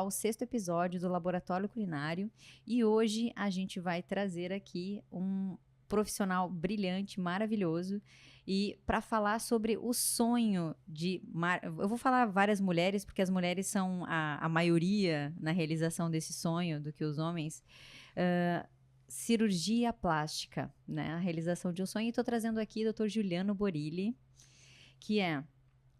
ao 6º episódio do Laboratório Culinário e hoje a gente vai trazer aqui um profissional brilhante, maravilhoso, e para falar sobre o sonho de... Eu vou falar várias mulheres, porque as mulheres são a maioria na realização desse sonho do que os homens. Cirurgia plástica, né? A realização de um sonho. E estou trazendo aqui o Dr. Juliano Borilli, que é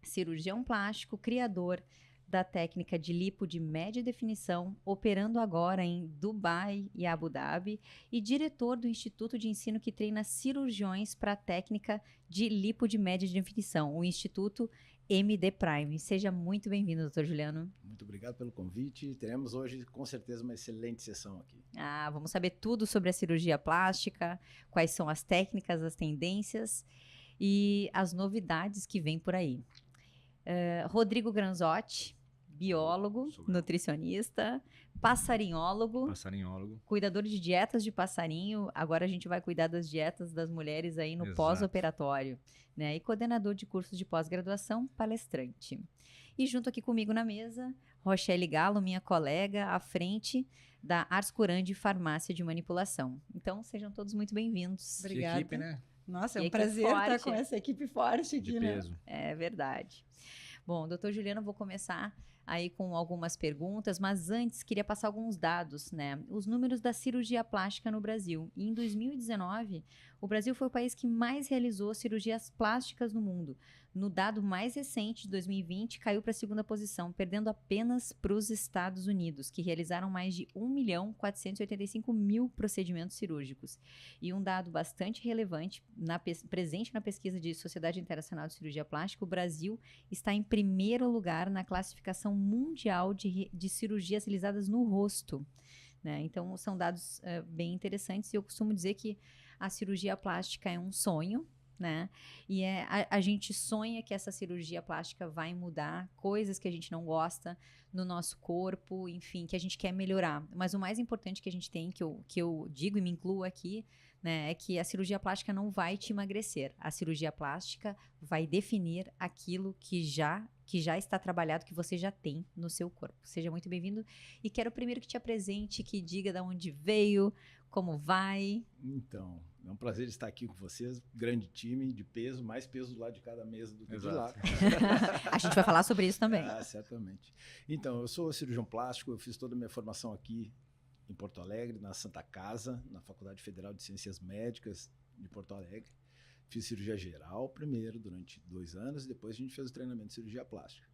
cirurgião plástico, criador da técnica de lipo de média definição, operando agora em Dubai e Abu Dhabi, e diretor do Instituto de Ensino que treina cirurgiões para a técnica de lipo de média definição, o Instituto MD Prime. Seja muito bem-vindo, doutor Juliano. Muito obrigado pelo convite. Teremos hoje, com certeza, uma excelente sessão aqui. Vamos saber tudo sobre a cirurgia plástica, quais são as técnicas, as tendências e as novidades que vêm por aí. Rodrigo Granzotti, biólogo, nutricionista, passarinhólogo, cuidador de dietas de passarinho. Agora a gente vai cuidar das dietas das mulheres aí no pós-operatório, né? E coordenador de cursos de pós-graduação, palestrante. E junto aqui comigo na mesa, Rochelle Galo, minha colega, à frente da Ars Curandi Farmácia de Manipulação. Então, sejam todos muito bem-vindos. Obrigada. Que equipe, né? Nossa, é um prazer estar com essa equipe forte aqui, de peso. Né? É verdade. Bom, doutor Juliano, eu vou começar aí com algumas perguntas, mas antes queria passar alguns dados, né? Os números da cirurgia plástica no Brasil. E em 2019, o Brasil foi o país que mais realizou cirurgias plásticas no mundo. No dado mais recente de 2020, caiu para a 2ª posição, perdendo apenas para os Estados Unidos, que realizaram mais de 1.485.000 procedimentos cirúrgicos. E um dado bastante relevante, presente na pesquisa de Sociedade Internacional de Cirurgia Plástica, o Brasil está em primeiro lugar na classificação mundial de cirurgias realizadas no rosto, né? Então, são dados bem interessantes e eu costumo dizer que a cirurgia plástica é um sonho, né? E a gente sonha que essa cirurgia plástica vai mudar coisas que a gente não gosta no nosso corpo, enfim, que a gente quer melhorar. Mas o mais importante que a gente tem, que eu digo e me incluo aqui, né, é que a cirurgia plástica não vai te emagrecer. A cirurgia plástica vai definir aquilo que já está trabalhado, que você já tem no seu corpo. Seja muito bem-vindo. E quero primeiro que te apresente, que diga de onde veio, como vai. Então, é um prazer estar aqui com vocês. Grande time de peso, mais peso do lado de cada mesa do que de lá. A gente vai falar sobre isso também. Certamente. Então, eu sou cirurgião plástico, eu fiz toda a minha formação aqui em Porto Alegre, na Santa Casa, na Faculdade Federal de Ciências Médicas de Porto Alegre. Fiz cirurgia geral primeiro, durante 2 anos, e depois a gente fez o treinamento de cirurgia plástica.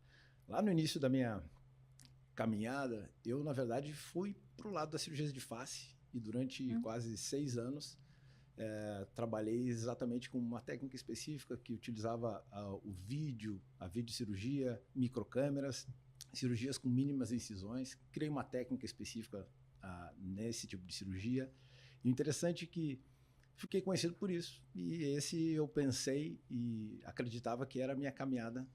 Lá no início da minha caminhada, eu, na verdade, fui para o lado das cirurgias de face, e durante quase 6 anos trabalhei exatamente com uma técnica específica que utilizava a videocirurgia, microcâmeras, cirurgias com mínimas incisões. Criei uma técnica específica nesse tipo de cirurgia. E o interessante é que fiquei conhecido por isso. E esse eu pensei e acreditava que era a minha caminhada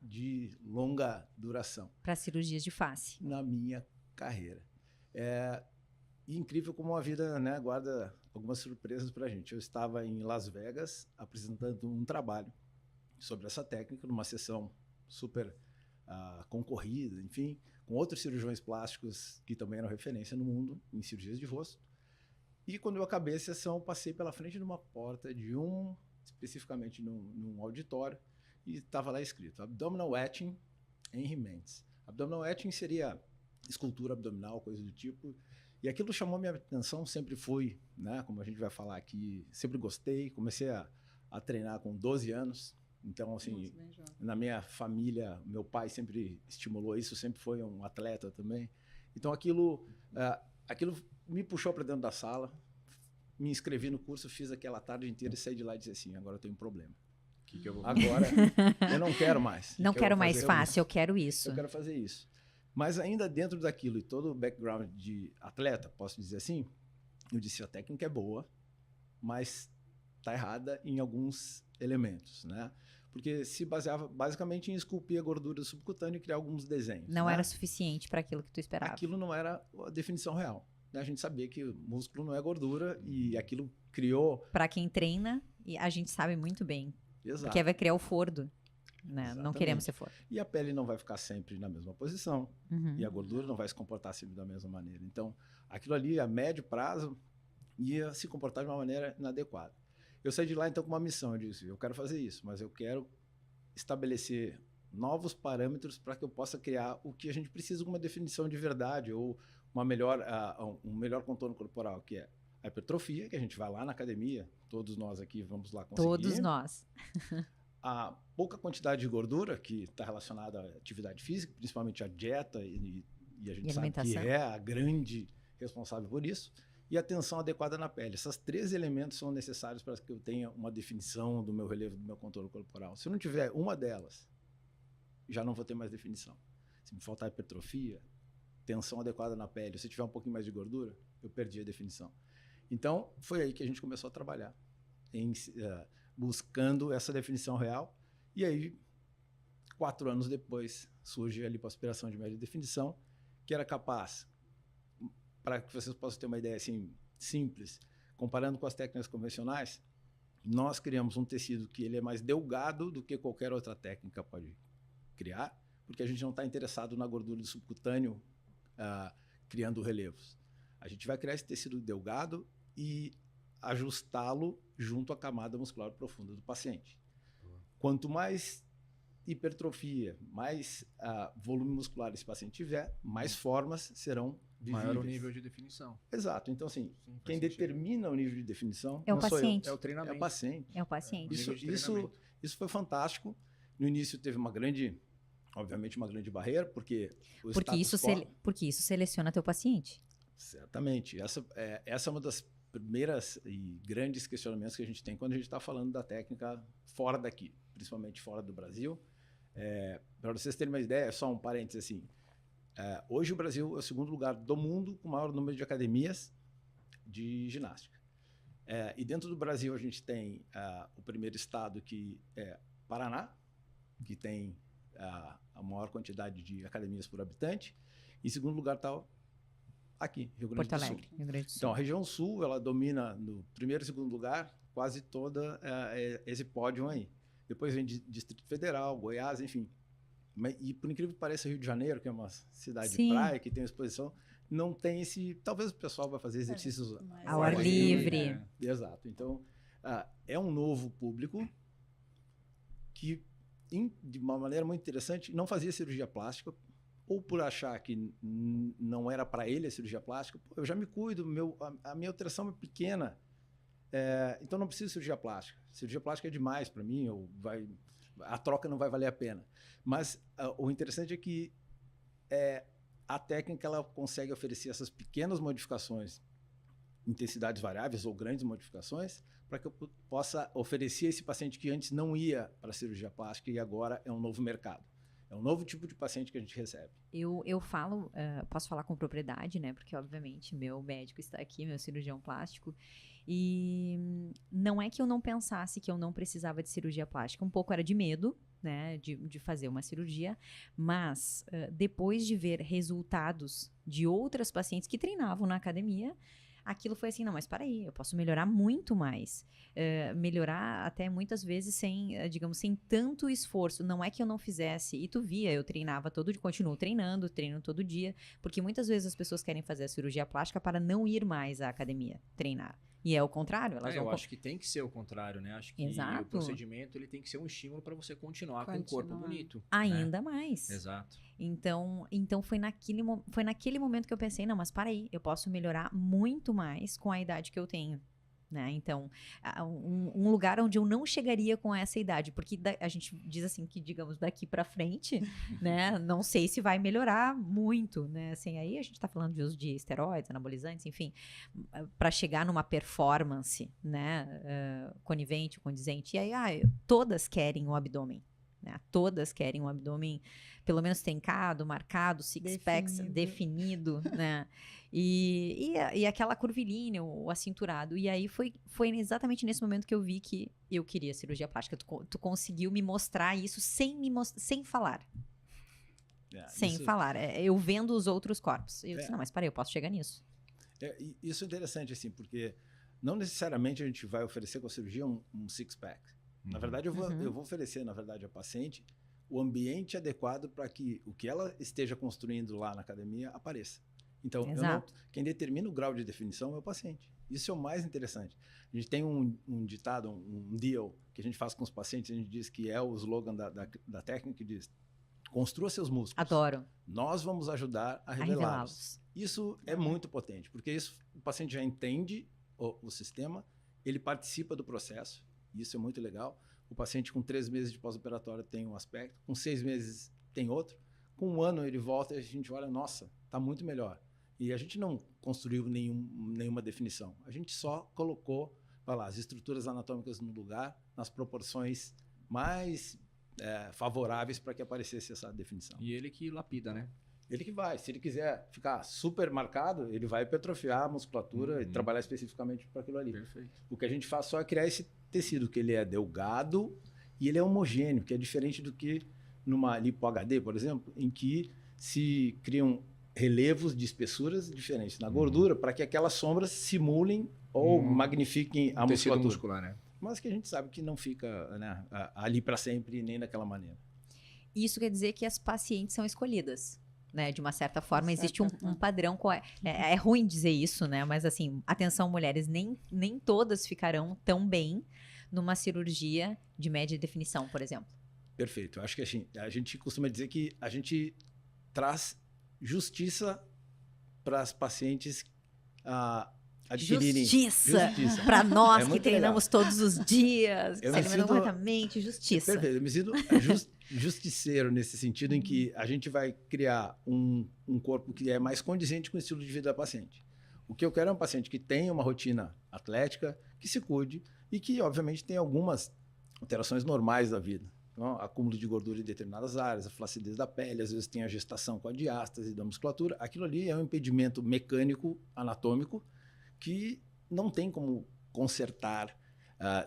de longa duração. Para cirurgias de face. Na minha carreira. E incrível como a vida, né, guarda algumas surpresas para a gente. Eu estava em Las Vegas apresentando um trabalho sobre essa técnica, numa sessão super concorrida, enfim, com outros cirurgiões plásticos que também eram referência no mundo em cirurgias de rosto. E quando eu acabei a sessão, passei pela frente de uma porta especificamente num auditório, e estava lá escrito Abdominal Etching Henry Mendes. Abdominal Etching seria escultura abdominal, coisa do tipo. E aquilo chamou minha atenção, sempre fui, né, como a gente vai falar aqui, sempre gostei. Comecei a treinar com 12 anos. Então, assim, na minha família, meu pai sempre estimulou isso, sempre foi um atleta também. Então, aquilo me puxou para dentro da sala, me inscrevi no curso, fiz aquela tarde inteira e saí de lá e disse assim, agora eu tenho um problema. Agora, eu não quero mais. Não quero mais fácil, eu quero isso. Eu quero fazer isso. Mas ainda dentro daquilo e todo o background de atleta, posso dizer assim, eu disse, a técnica é boa, mas está errada em alguns elementos, né? Porque se baseava basicamente em esculpir a gordura subcutânea e criar alguns desenhos. Não era suficiente para aquilo que tu esperava. Aquilo não era a definição real. A gente sabia que o músculo não é gordura e aquilo criou... Para quem treina, a gente sabe muito bem. Exato. Porque vai criar o fordo. né? Não queremos ser forte. E a pele não vai ficar sempre na mesma posição, e a gordura não vai se comportar sempre da mesma maneira. Então, aquilo ali, a médio prazo, ia se comportar de uma maneira inadequada. Eu saí de lá, então, com uma missão. Eu disse, eu quero fazer isso, mas eu quero estabelecer novos parâmetros para que eu possa criar o que a gente precisa de uma definição de verdade, ou um melhor contorno corporal, que é a hipertrofia, que a gente vai lá na academia, todos nós aqui vamos lá conseguir. Todos nós. A pouca quantidade de gordura, que está relacionada à atividade física, principalmente à dieta, e a gente sabe que é a grande responsável por isso, e a tensão adequada na pele. Esses 3 elementos são necessários para que eu tenha uma definição do meu relevo, do meu contorno corporal. Se eu não tiver uma delas, já não vou ter mais definição. Se me faltar hipertrofia, tensão adequada na pele, se tiver um pouquinho mais de gordura, eu perdi a definição. Então, foi aí que a gente começou a trabalhar, buscando essa definição real. E aí, 4 anos depois, surge a lipoaspiração de média definição, que era capaz, para que vocês possam ter uma ideia assim, simples, comparando com as técnicas convencionais, nós criamos um tecido que ele é mais delgado do que qualquer outra técnica pode criar, porque a gente não está interessado na gordura do subcutâneo criando relevos. A gente vai criar esse tecido delgado e ajustá-lo junto à camada muscular profunda do paciente. Quanto mais hipertrofia, mais volume muscular esse paciente tiver, mais formas serão visíveis. Maior o nível de definição. Exato. Então, assim, quem determina o nível de definição é o paciente. É o treinamento. É o paciente. É o paciente. Isso foi fantástico. No início teve obviamente uma grande barreira, porque isso seleciona teu paciente. Certamente. Essa é uma das primeiras e grandes questionamentos que a gente tem quando a gente está falando da técnica fora daqui, principalmente fora do Brasil. Para vocês terem uma ideia, só um parênteses assim, hoje o Brasil é o 2º lugar do mundo com o maior número de academias de ginástica. E dentro do Brasil a gente tem o primeiro estado, que é Paraná, que tem a maior quantidade de academias por habitante. Em segundo lugar está aqui, Rio Grande do Sul. Rio Grande do Sul. Então, a região sul, ela domina no primeiro e segundo lugar quase toda esse pódio aí. Depois vem Distrito Federal, Goiás, enfim. E por incrível que pareça, Rio de Janeiro, que é uma cidade de praia, que tem exposição, não tem esse... Talvez o pessoal vai fazer exercícios ao ar livre. Exato. Então, é um novo público que, de uma maneira muito interessante, não fazia cirurgia plástica, ou por achar que não era para ele a cirurgia plástica. Eu já me cuido, a minha alteração é pequena, então não preciso de cirurgia plástica. Cirurgia plástica é demais para mim, a troca não vai valer a pena. Mas o interessante é que a técnica ela consegue oferecer essas pequenas modificações, intensidades variáveis ou grandes modificações, para que eu possa oferecer a esse paciente que antes não ia para a cirurgia plástica e agora é um novo mercado. É um novo tipo de paciente que a gente recebe. Eu falo, posso falar com propriedade, né? Porque, obviamente, meu médico está aqui, meu cirurgião plástico. E não é que eu não pensasse que eu não precisava de cirurgia plástica. Um pouco era de medo, né? De fazer uma cirurgia. Mas, depois de ver resultados de outras pacientes que treinavam na academia, aquilo foi assim, não, mas para aí, eu posso melhorar muito mais. Melhorar até muitas vezes sem tanto esforço. Não é que eu não fizesse, e tu via, eu treinava continuo treino todo dia, porque muitas vezes as pessoas querem fazer a cirurgia plástica para não ir mais à academia treinar. E é o contrário. Eu acho que tem que ser o contrário, né? Acho que Exato. O procedimento ele tem que ser um estímulo para você continuar com o corpo bonito. Ainda mais. Exato. Então foi naquele momento que eu pensei, não, mas para aí, eu posso melhorar muito mais com a idade que eu tenho. Né? Então, um lugar onde eu não chegaria com essa idade, porque a gente diz assim que, digamos, daqui para frente, né, não sei se vai melhorar muito, né, assim, aí a gente tá falando de uso de esteroides, anabolizantes, enfim, para chegar numa performance, né, conivente, condizente, e aí, todas querem o abdômen, né, todas querem um abdômen pelo menos tencado, marcado, six-packs, definido, né? E aquela curvilínea, o acinturado. E aí foi exatamente nesse momento que eu vi que eu queria cirurgia plástica. Tu conseguiu me mostrar isso sem falar. Sem falar. Eu vendo os outros corpos. Eu disse, não, mas peraí, eu posso chegar nisso. Isso é interessante, assim, porque não necessariamente a gente vai oferecer com a cirurgia um six-pack. Na verdade, eu vou oferecer, na verdade, à paciente o ambiente adequado para que o que ela esteja construindo lá na academia apareça. Então, quem determina o grau de definição é o paciente. Isso é o mais interessante. A gente tem um ditado, um deal que a gente faz com os pacientes, a gente diz que é o slogan da técnica, que diz: construa seus músculos. Adoro. Nós vamos ajudar a revelá-los. Isso é muito potente, porque isso o paciente já entende o sistema, ele participa do processo, isso é muito legal. O paciente com 3 meses de pós-operatório tem um aspecto, com 6 meses tem outro, com 1 ano ele volta e a gente olha, nossa, está muito melhor. E a gente não construiu nenhuma definição, a gente só colocou as estruturas anatômicas no lugar, nas proporções mais favoráveis para que aparecesse essa definição. E ele que lapida, né? Ele que vai. Se ele quiser ficar super marcado, ele vai hipertrofiar a musculatura e trabalhar especificamente para aquilo ali. Perfeito. O que a gente faz só é criar esse tecido, que ele é delgado e ele é homogêneo, que é diferente do que numa lipo HD, por exemplo, em que se criam relevos de espessuras diferentes na gordura para que aquelas sombras simulem ou magnifiquem a musculatura. Muscular, né? Mas que a gente sabe que não fica, né, ali para sempre nem daquela maneira. Isso quer dizer que as pacientes são escolhidas, né? De uma certa forma, existe um padrão. É ruim dizer isso, né? Mas assim, atenção, mulheres, nem todas ficarão tão bem numa cirurgia de média definição, por exemplo. Perfeito. Acho que assim, a gente costuma dizer que a gente traz justiça para as pacientes adquirirem. Justiça para nós que treinamos legal. todos os dias, se alimentamos corretamente, justiça. Perfeito. Eu me sinto justiceiro nesse sentido em que a gente vai criar um corpo que é mais condizente com o estilo de vida da paciente. O que eu quero é um paciente que tenha uma rotina atlética, que se cuide e que, obviamente, tenha algumas alterações normais da vida. Então, acúmulo de gordura em determinadas áreas, a flacidez da pele, às vezes tem a gestação com a diástase da musculatura. Aquilo ali é um impedimento mecânico, anatômico, que não tem como consertar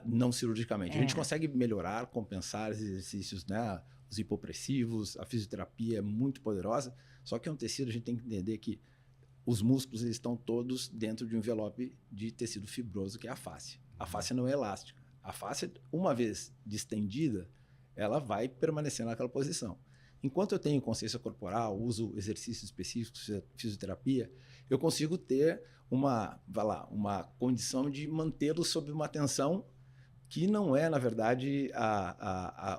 não cirurgicamente. A gente consegue melhorar, compensar os exercícios, né? Os hipopressivos, a fisioterapia é muito poderosa, só que é um tecido, a gente tem que entender que os músculos eles estão todos dentro de um envelope de tecido fibroso, que é a face. A face não é elástica. A face, uma vez distendida, ela vai permanecer naquela posição. Enquanto eu tenho consciência corporal, uso exercícios específicos, fisioterapia, eu consigo ter uma condição de mantê-lo sob uma tensão que não é, na verdade,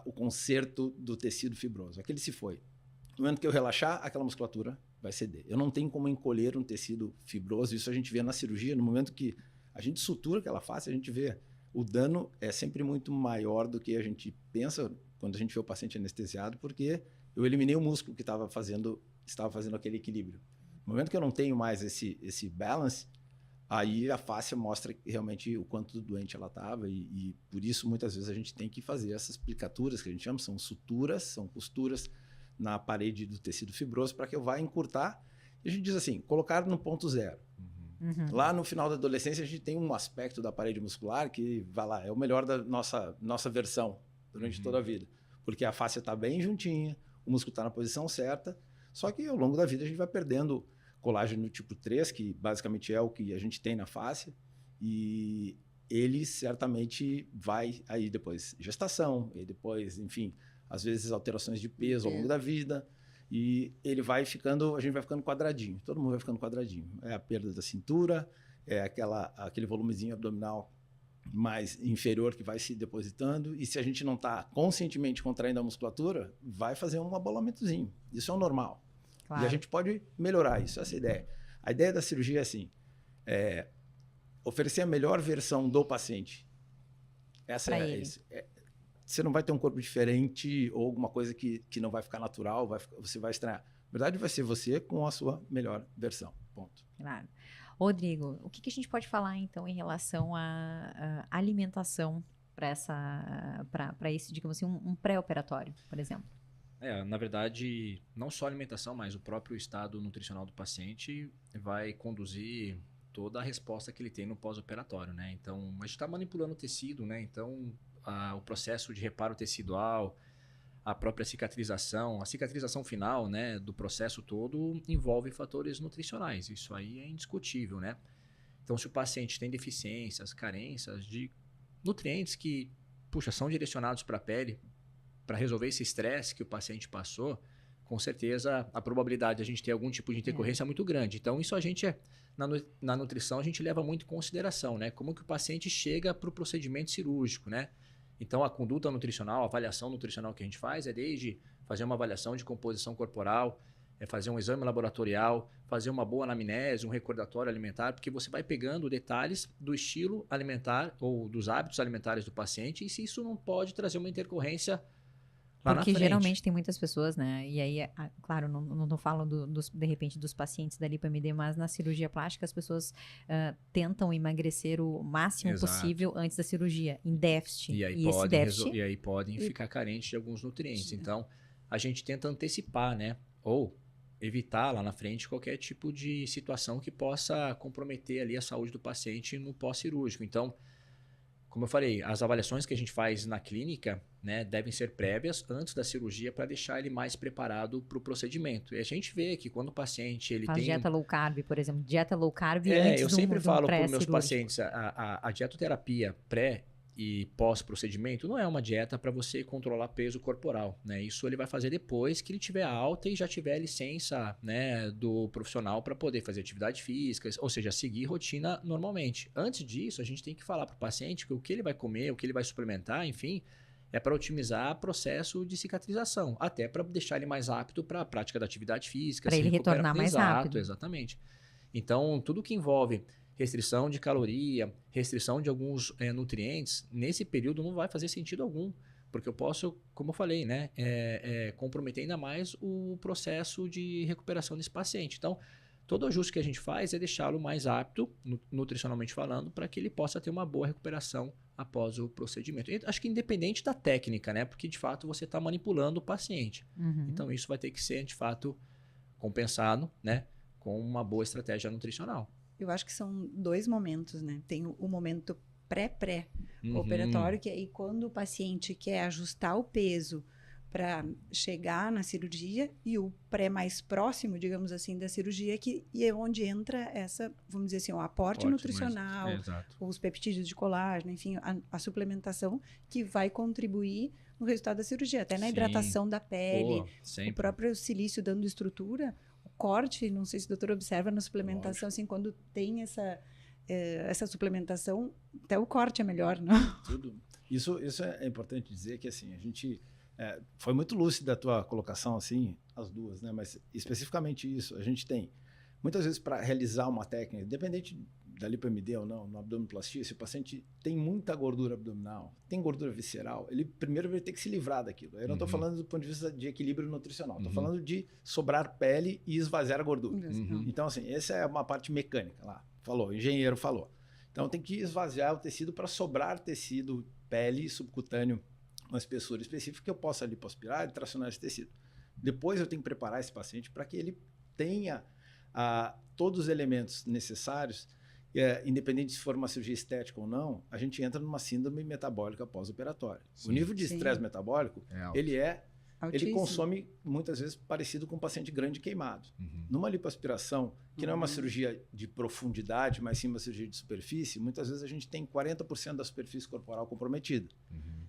o conserto do tecido fibroso. Aquele se foi. No momento que eu relaxar, aquela musculatura vai ceder. Eu não tenho como encolher um tecido fibroso, isso a gente vê na cirurgia, no momento que a gente sutura aquela face, a gente vê o dano é sempre muito maior do que a gente pensa quando a gente vê o paciente anestesiado, porque eu eliminei o músculo que estava fazendo aquele equilíbrio. No momento que eu não tenho mais esse balance, aí a face mostra realmente o quanto doente ela estava e por isso muitas vezes a gente tem que fazer essas plicaturas que a gente chama, são suturas, são costuras na parede do tecido fibroso para que eu vá encurtar. E a gente diz assim, colocar no ponto zero. Lá no final da adolescência a gente tem um aspecto da parede muscular que é o melhor da nossa versão durante toda a vida, porque a face está bem juntinha, o músculo está na posição certa, só que ao longo da vida a gente vai perdendo colágeno tipo 3, que basicamente é o que a gente tem na face, e ele certamente vai aí depois gestação, e depois, enfim, às vezes alterações de peso ao longo da vida, e ele vai ficando, a gente vai ficando quadradinho, todo mundo vai ficando quadradinho. É a perda da cintura, é aquele volumezinho abdominal mais inferior que vai se depositando, e se a gente não está conscientemente contraindo a musculatura, vai fazer um abolamentozinho. Isso é o normal. Claro. E a gente pode melhorar isso, essa é a ideia. A ideia da cirurgia é assim, oferecer a melhor versão do paciente. Essa você não vai ter um corpo diferente ou alguma coisa que não vai ficar natural, você vai estranhar. Na verdade, vai ser você com a sua melhor versão. Ponto. Claro. Rodrigo, o que a gente pode falar, então, em relação à alimentação para esse, digamos assim, um pré-operatório, por exemplo? Na verdade, não só a alimentação, mas o próprio estado nutricional do paciente vai conduzir toda a resposta que ele tem no pós-operatório, né? Então, a gente está manipulando o tecido, né? Então, o processo de reparo tecidual, a própria cicatrização, a cicatrização final, né, do processo todo envolve fatores nutricionais. Isso aí é indiscutível, né? Então, se o paciente tem deficiências, carências de nutrientes que puxa, são direcionados para a pele, para resolver esse estresse que o paciente passou, com certeza a probabilidade de a gente ter algum tipo de intercorrência é muito grande. Então, isso a gente, na nutrição, a gente leva muito em consideração, né? Como que o paciente chega para o procedimento cirúrgico, né? Então, a conduta nutricional, a avaliação nutricional que a gente faz é desde fazer uma avaliação de composição corporal, fazer um exame laboratorial, fazer uma boa anamnese, um recordatório alimentar, porque você vai pegando detalhes do estilo alimentar ou dos hábitos alimentares do paciente e se isso não pode trazer uma intercorrência lá na frente. Porque geralmente tem muitas pessoas, né? E aí, claro, não falo de repente dos pacientes da LipoMD, mas na cirurgia plástica as pessoas tentam emagrecer o máximo possível antes da cirurgia, em déficit. E aí podem ficar carentes de alguns nutrientes. Então, a gente tenta antecipar, né? Ou evitar lá na frente qualquer tipo de situação que possa comprometer ali a saúde do paciente no pós-cirúrgico. Então, como eu falei, as avaliações que a gente faz na clínica, né, devem ser prévias antes da cirurgia para deixar ele mais preparado para o procedimento. E a gente vê que quando o paciente ele faz tem dieta low carb, por exemplo, dieta low carb antes eu sempre falo para os meus pré-cirúrgico. pacientes, a dietoterapia pré e pós-procedimento não é uma dieta para você controlar peso corporal, né? Isso ele vai fazer depois que ele tiver alta e já tiver licença, né, do profissional para poder fazer atividade física, ou seja, seguir rotina normalmente. Antes disso, a gente tem que falar para o paciente que o que ele vai comer, o que ele vai suplementar, enfim, é para otimizar o processo de cicatrização, até para deixar ele mais apto para a prática da atividade física. Para ele retornar mais rápido. Exatamente. Então, tudo que envolve restrição de caloria, restrição de alguns nutrientes, nesse período não vai fazer sentido algum, porque eu posso, como eu falei, né, comprometer ainda mais o processo de recuperação desse paciente. Então, todo ajuste que a gente faz é deixá-lo mais apto, nutricionalmente falando, para que ele possa ter uma boa recuperação após o procedimento. Eu acho que independente da técnica, né, porque de fato você está manipulando o paciente. Então, isso vai ter que ser, de fato, compensado, né, com uma boa estratégia nutricional. Eu acho que são 2 momentos, né? Tem o momento pré-operatório, que é aí quando o paciente quer ajustar o peso para chegar na cirurgia, e o pré mais próximo, digamos assim, da cirurgia, e é onde entra essa, vamos dizer assim, o aporte nutricional, os peptídeos de colágeno, enfim, a suplementação que vai contribuir no resultado da cirurgia, até na hidratação da pele, o próprio silício dando estrutura. Corte, não sei se o doutor observa na suplementação, assim, quando tem essa suplementação, até o corte é melhor, não? Tudo. Isso é importante dizer que, assim, a gente... foi muito lúcida a tua colocação, assim, as duas, né? Mas especificamente isso, a gente tem, muitas vezes, para realizar uma técnica, independente da LipoMD ou não, no abdominoplastia, se o paciente tem muita gordura abdominal, tem gordura visceral, ele primeiro vai ter que se livrar daquilo. Eu não estou falando do ponto de vista de equilíbrio nutricional, estou falando de sobrar pele e esvaziar a gordura. Então, assim, essa é uma parte mecânica lá. O engenheiro falou. Então, tem que esvaziar o tecido para sobrar tecido, pele subcutâneo, uma espessura específica que eu possa lipoaspirar e tracionar esse tecido. Depois eu tenho que preparar esse paciente para que ele tenha todos os elementos necessários. Independente se for uma cirurgia estética ou não, a gente entra numa síndrome metabólica pós-operatória. O nível de estresse metabólico, ele consome muitas vezes parecido com um paciente grande queimado. Numa lipoaspiração, que não é uma cirurgia de profundidade, mas sim uma cirurgia de superfície, muitas vezes a gente tem 40% da superfície corporal comprometida.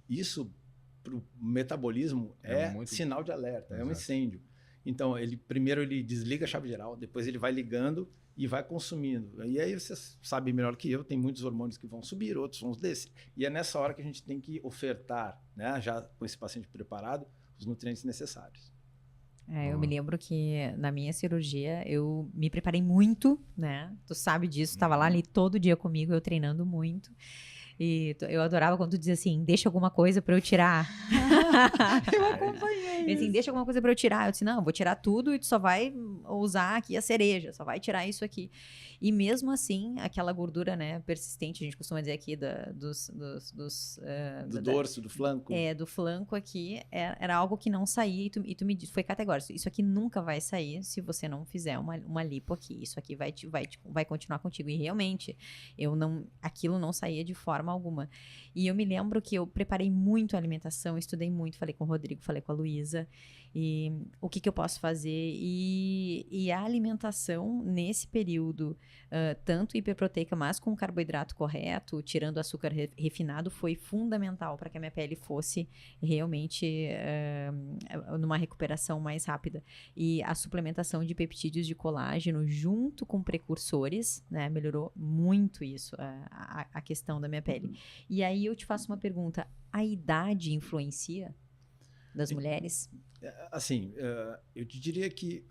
Isso, para o metabolismo, é sinal de alerta, é um incêndio. Então, primeiro ele desliga a chave geral, depois ele vai ligando e vai consumindo. E aí você sabe melhor que eu, tem muitos hormônios que vão subir, outros vão descer. E é nessa hora que a gente tem que ofertar, né, já com esse paciente preparado, os nutrientes necessários. Eu me lembro que na minha cirurgia eu me preparei muito, né? Tu sabe disso, estava lá ali todo dia comigo, eu treinando muito. E eu adorava quando tu dizia assim, deixa alguma coisa pra eu tirar. Eu acompanhei isso. Assim, deixa alguma coisa pra eu tirar. Eu disse, não, eu vou tirar tudo e tu só vai usar aqui a cereja, só vai tirar isso aqui. E mesmo assim, aquela gordura, né, persistente, a gente costuma dizer aqui do dorso, do flanco. Do flanco aqui, era algo que não saía e tu me disse, foi categórico, isso aqui nunca vai sair se você não fizer uma lipo aqui, isso aqui vai continuar contigo. E realmente, aquilo não saía de forma alguma. E eu me lembro que eu preparei muito a alimentação, estudei muito, falei com o Rodrigo, falei com a Luísa, e o que eu posso fazer, e a alimentação nesse período, tanto hiperproteica, mas com o carboidrato correto, tirando o açúcar refinado, foi fundamental para que a minha pele fosse realmente numa recuperação mais rápida. E a suplementação de peptídeos de colágeno junto com precursores, né, melhorou muito isso, a questão da minha pele. E aí eu te faço uma pergunta, a idade influencia das mulheres? Assim, eu te diria que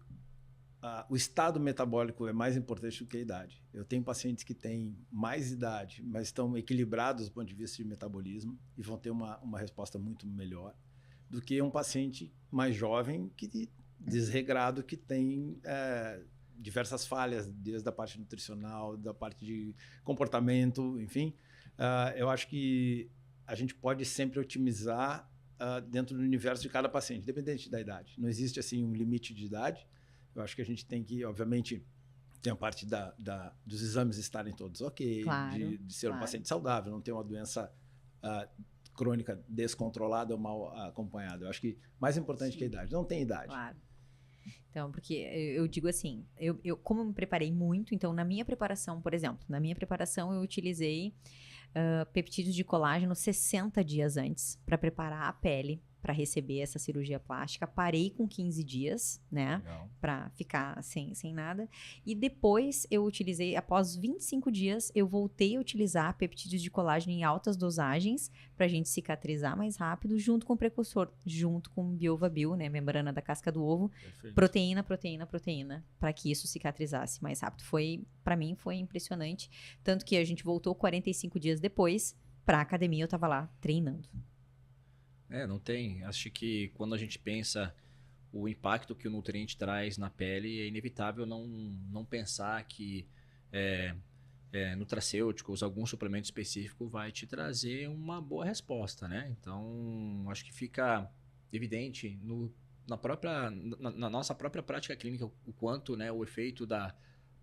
o estado metabólico é mais importante do que a idade. Eu tenho pacientes que têm mais idade, mas estão equilibrados do ponto de vista de metabolismo e vão ter uma resposta muito melhor do que um paciente mais jovem, desregrado, que tem diversas falhas, desde a parte nutricional, da parte de comportamento, enfim. Eu acho que a gente pode sempre otimizar dentro do universo de cada paciente, independente da idade. Não existe assim um limite de idade. Eu acho que a gente tem que, obviamente, tem a parte dos exames estarem todos ok, claro, de ser um paciente saudável, não ter uma doença crônica descontrolada ou mal acompanhada. Eu acho que mais importante que a idade. Não tem idade. Claro. Então, porque eu digo assim, como eu me preparei muito, então na minha preparação, por exemplo, eu utilizei peptídeos de colágeno 60 dias antes para preparar a pele para receber essa cirurgia plástica. Parei com 15 dias, né? Para ficar sem nada. E depois eu utilizei, após 25 dias, eu voltei a utilizar peptídeos de colágeno em altas dosagens para a gente cicatrizar mais rápido, junto com o precursor, junto com o Biovabio, né? Membrana da casca do ovo. Perfeito. Proteína, para que isso cicatrizasse mais rápido. Para mim, foi impressionante. Tanto que a gente voltou 45 dias depois para a academia, eu estava lá treinando. Não tem. Acho que quando a gente pensa o impacto que o nutriente traz na pele, é inevitável não pensar que nutracêuticos, algum suplemento específico vai te trazer uma boa resposta, né? Então, acho que fica evidente na nossa própria prática clínica o quanto, né, o efeito da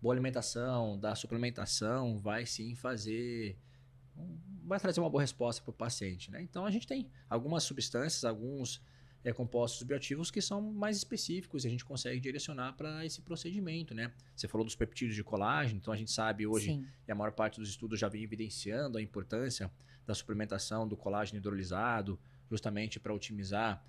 boa alimentação, da suplementação vai sim vai trazer uma boa resposta para o paciente, né? Então, a gente tem algumas substâncias, alguns compostos bioativos que são mais específicos e a gente consegue direcionar para esse procedimento, né? Você falou dos peptídeos de colágeno, então a gente sabe hoje, sim, e a maior parte dos estudos já vem evidenciando a importância da suplementação do colágeno hidrolisado, justamente para otimizar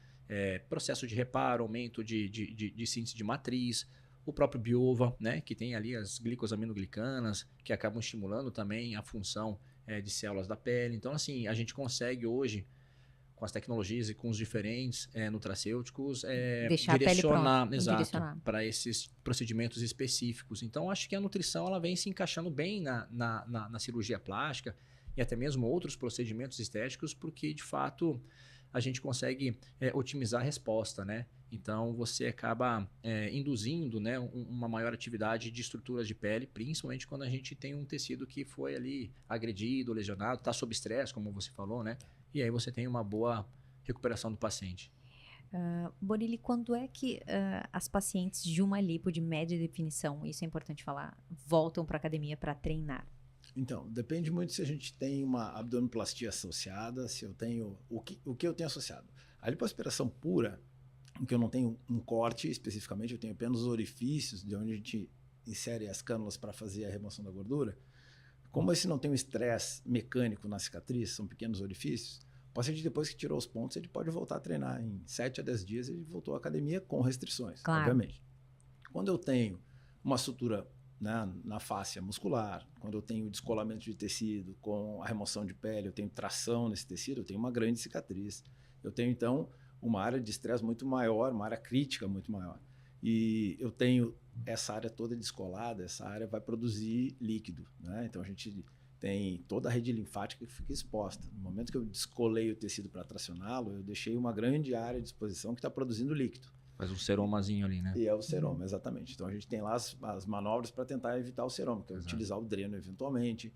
processo de reparo, aumento de síntese de matriz. O próprio Biova, né, que tem ali as glicosaminoglicanas, que acabam estimulando também a função de células da pele. Então, assim, a gente consegue hoje, com as tecnologias e com os diferentes nutracêuticos, direcionar para esses procedimentos específicos. Então, acho que a nutrição ela vem se encaixando bem na cirurgia plástica e até mesmo outros procedimentos estéticos, porque, de fato, a gente consegue otimizar a resposta, né? Então, você acaba induzindo, né, uma maior atividade de estruturas de pele, principalmente quando a gente tem um tecido que foi ali agredido, lesionado, está sob estresse, como você falou, né? E aí você tem uma boa recuperação do paciente. Borilli, quando é que as pacientes de uma lipo de média definição, isso é importante falar, voltam para a academia para treinar? Então, depende muito se a gente tem uma abdominoplastia associada, se eu tenho... O que eu tenho associado? A lipoaspiração pura, em que eu não tenho um corte especificamente, eu tenho apenas os orifícios de onde a gente insere as cânulas para fazer a remoção da gordura. Como esse não tem um estresse mecânico na cicatriz, são pequenos orifícios, o paciente, depois que tirou os pontos, ele pode voltar a treinar. Em 7 a 10 dias, ele voltou à academia com restrições, claro, obviamente. Quando eu tenho uma sutura na fáscia muscular, quando eu tenho descolamento de tecido com a remoção de pele, eu tenho tração nesse tecido, eu tenho uma grande cicatriz. Eu tenho, então, uma área de estresse muito maior, uma área crítica muito maior. E eu tenho essa área toda descolada, essa área vai produzir líquido, né? Então, a gente tem toda a rede linfática que fica exposta. No momento que eu descolei o tecido para tracioná-lo, eu deixei uma grande área de exposição que está produzindo líquido. Faz um seromazinho ali, né? E é o seroma, exatamente. Então, a gente tem lá as manobras para tentar evitar o seroma, que é utilizar o dreno eventualmente.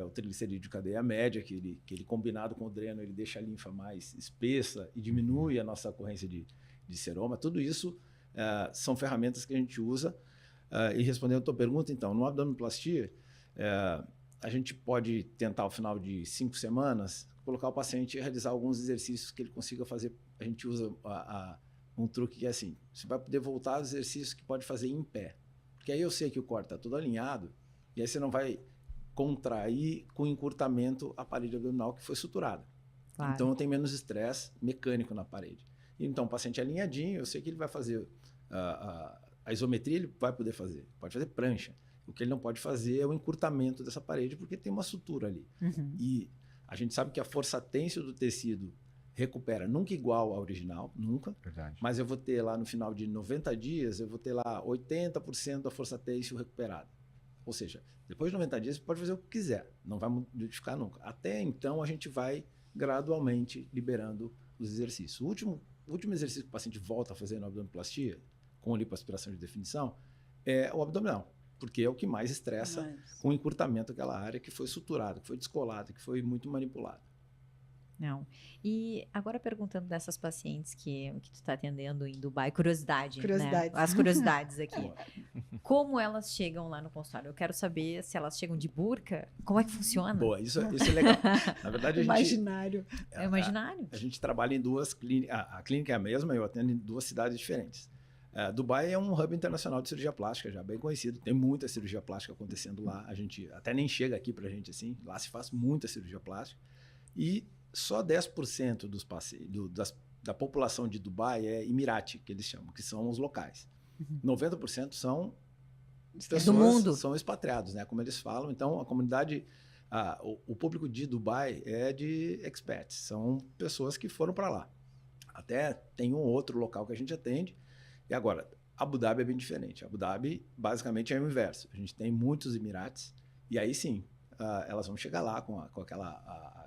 O triglicerídeo de cadeia média, que ele combinado com o dreno, ele deixa a linfa mais espessa e diminui a nossa ocorrência de seroma. Tudo isso são ferramentas que a gente usa. E respondendo a tua pergunta, então, no abdominoplastia, a gente pode tentar, ao final de 5 semanas, colocar o paciente e realizar alguns exercícios que ele consiga fazer. A gente usa um truque que é assim, você vai poder voltar aos exercícios que pode fazer em pé. Porque aí eu sei que o core está todo alinhado, e aí você não vai contrair com encurtamento a parede abdominal que foi suturada. Claro. Então, tem menos estresse mecânico na parede. Então, o paciente alinhadinho, eu sei que ele vai fazer a isometria, ele vai poder fazer. Pode fazer prancha. O que ele não pode fazer é o encurtamento dessa parede, porque tem uma sutura ali. Uhum. E a gente sabe que a força têncil do tecido recupera nunca igual à original, nunca. Verdade. Mas eu vou ter lá no final de 90 dias, eu vou ter lá 80% da força têncil recuperada. Ou seja, depois de 90 dias, você pode fazer o que quiser, não vai modificar nunca. Até então, a gente vai gradualmente liberando os exercícios. O último exercício que o paciente volta a fazer na abdominoplastia, com lipoaspiração de definição, é o abdominal, porque é o que mais estressa com o encurtamento daquela área que foi suturada, que foi descolada, que foi muito manipulada. Não. E agora perguntando dessas pacientes que tu está atendendo em Dubai, curiosidade, né? As curiosidades aqui. Como elas chegam lá no consultório? Eu quero saber se elas chegam de burca, como é que funciona? Boa, isso é legal. Na verdade, Imaginário. É imaginário? A gente trabalha em 2 clínicas, a clínica é a mesma, eu atendo em 2 cidades diferentes. Dubai é um hub internacional de cirurgia plástica, já bem conhecido, tem muita cirurgia plástica acontecendo lá, a gente até nem chega aqui pra gente assim, lá se faz muita cirurgia plástica, e só 10% da população de Dubai é Emirati, que eles chamam, que são os locais. 90% são pessoas, do mundo. São expatriados, né? Como eles falam. Então, a comunidade, o público de Dubai é de expats, são pessoas que foram para lá. Até tem um outro local que a gente atende. E agora, Abu Dhabi é bem diferente. Abu Dhabi, basicamente, é o inverso. A gente tem muitos Emirates, e aí sim, elas vão chegar lá com aquela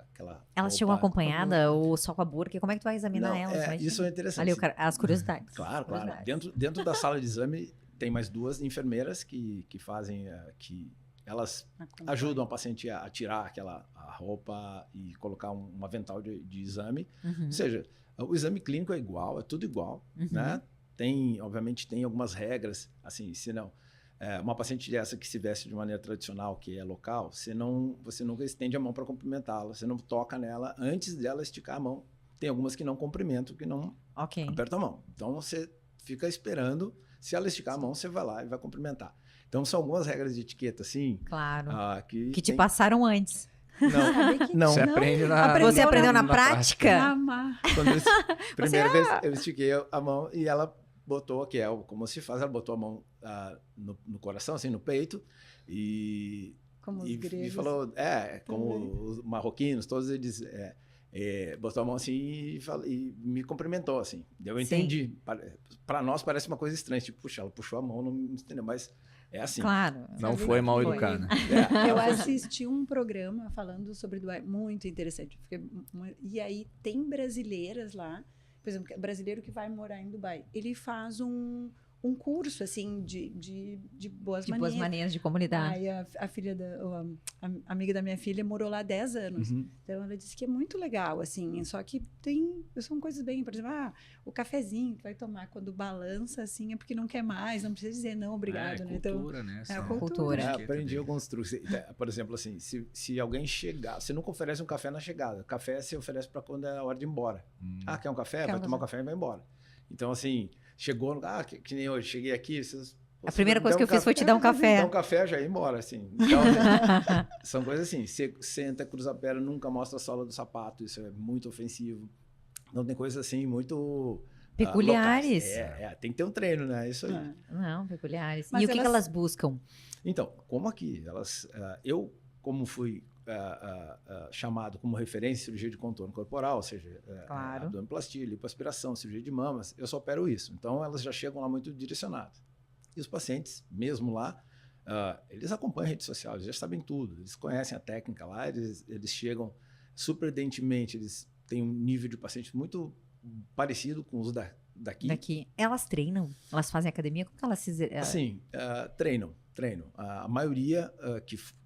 elas chegam acompanhada ou só com a burca? Como é que tu vai examinar elas? Isso é interessante. Ali, as curiosidades. Claro. Dentro da sala de exame tem mais 2 enfermeiras que fazem, que elas ajudam a paciente a tirar a roupa e colocar um avental de exame. Uhum. Ou seja, o exame clínico é igual, é tudo igual, né? Obviamente tem algumas regras, assim, se não... uma paciente dessa que se veste de maneira tradicional, que é local, você nunca estende a mão para cumprimentá-la, você não toca nela antes dela esticar a mão. Tem algumas que não cumprimentam, que não apertam a mão. Então, você fica esperando, se ela esticar a mão, você vai lá e vai cumprimentar. Então, são algumas regras de etiqueta, assim... Claro. Que te passaram antes. Não. Você aprende Você aprendeu na prática? Primeira vez, eu estiquei a mão e ela botou, como se faz, ela botou a mão no coração, assim, no peito, e falou, como os marroquinos, todos eles, botou a mão assim e me cumprimentou, assim. Eu entendi. Para nós parece uma coisa estranha, tipo, puxa, ela puxou a mão, não entendeu, mas é assim. Claro. Não foi mal educada. Eu assisti um programa falando sobre Dubai, muito interessante. E aí tem brasileiras lá, por exemplo, brasileiro que vai morar em Dubai, ele faz um curso, assim, de boas maneiras. Boas maneiras de comunidade. Aí a filha a amiga da minha filha morou lá 10 anos. Uhum. Então, ela disse que é muito legal, assim, só que são coisas bem, por exemplo, o cafezinho que vai tomar quando balança, assim, é porque não quer mais, não precisa dizer não, obrigado, né? Cultura, né? É a cultura. Aprendi alguns truques. Por exemplo, assim, se alguém chegar, você nunca oferece um café na chegada. Café você oferece para quando é a hora de ir embora. Quer um café? Vai tomar um café e vai embora. Então, assim, chegou, que nem hoje, cheguei aqui, a primeira coisa que eu fiz foi te dar um café. Dar um café, já ia embora, assim. Então, são coisas assim, você senta, cruza a perna, nunca mostra a sola do sapato, isso é muito ofensivo. Então, tem coisas assim, muito... peculiares. Tem que ter um treino, né? Isso aí. Não, peculiares. Mas e o que elas buscam? Então, como aqui, eu, como fui chamado como referência em cirurgia de contorno corporal, ou seja, abdominoplastia, lipoaspiração, cirurgia de mamas, eu só opero isso. Então, elas já chegam lá muito direcionadas. E os pacientes, mesmo lá, eles acompanham a rede social, eles já sabem tudo, eles conhecem a técnica lá, eles chegam surpreendentemente, eles têm um nível de paciente muito parecido com os daqui. Elas treinam? Elas fazem academia? Como que elas se... Assim, treinam. A maioria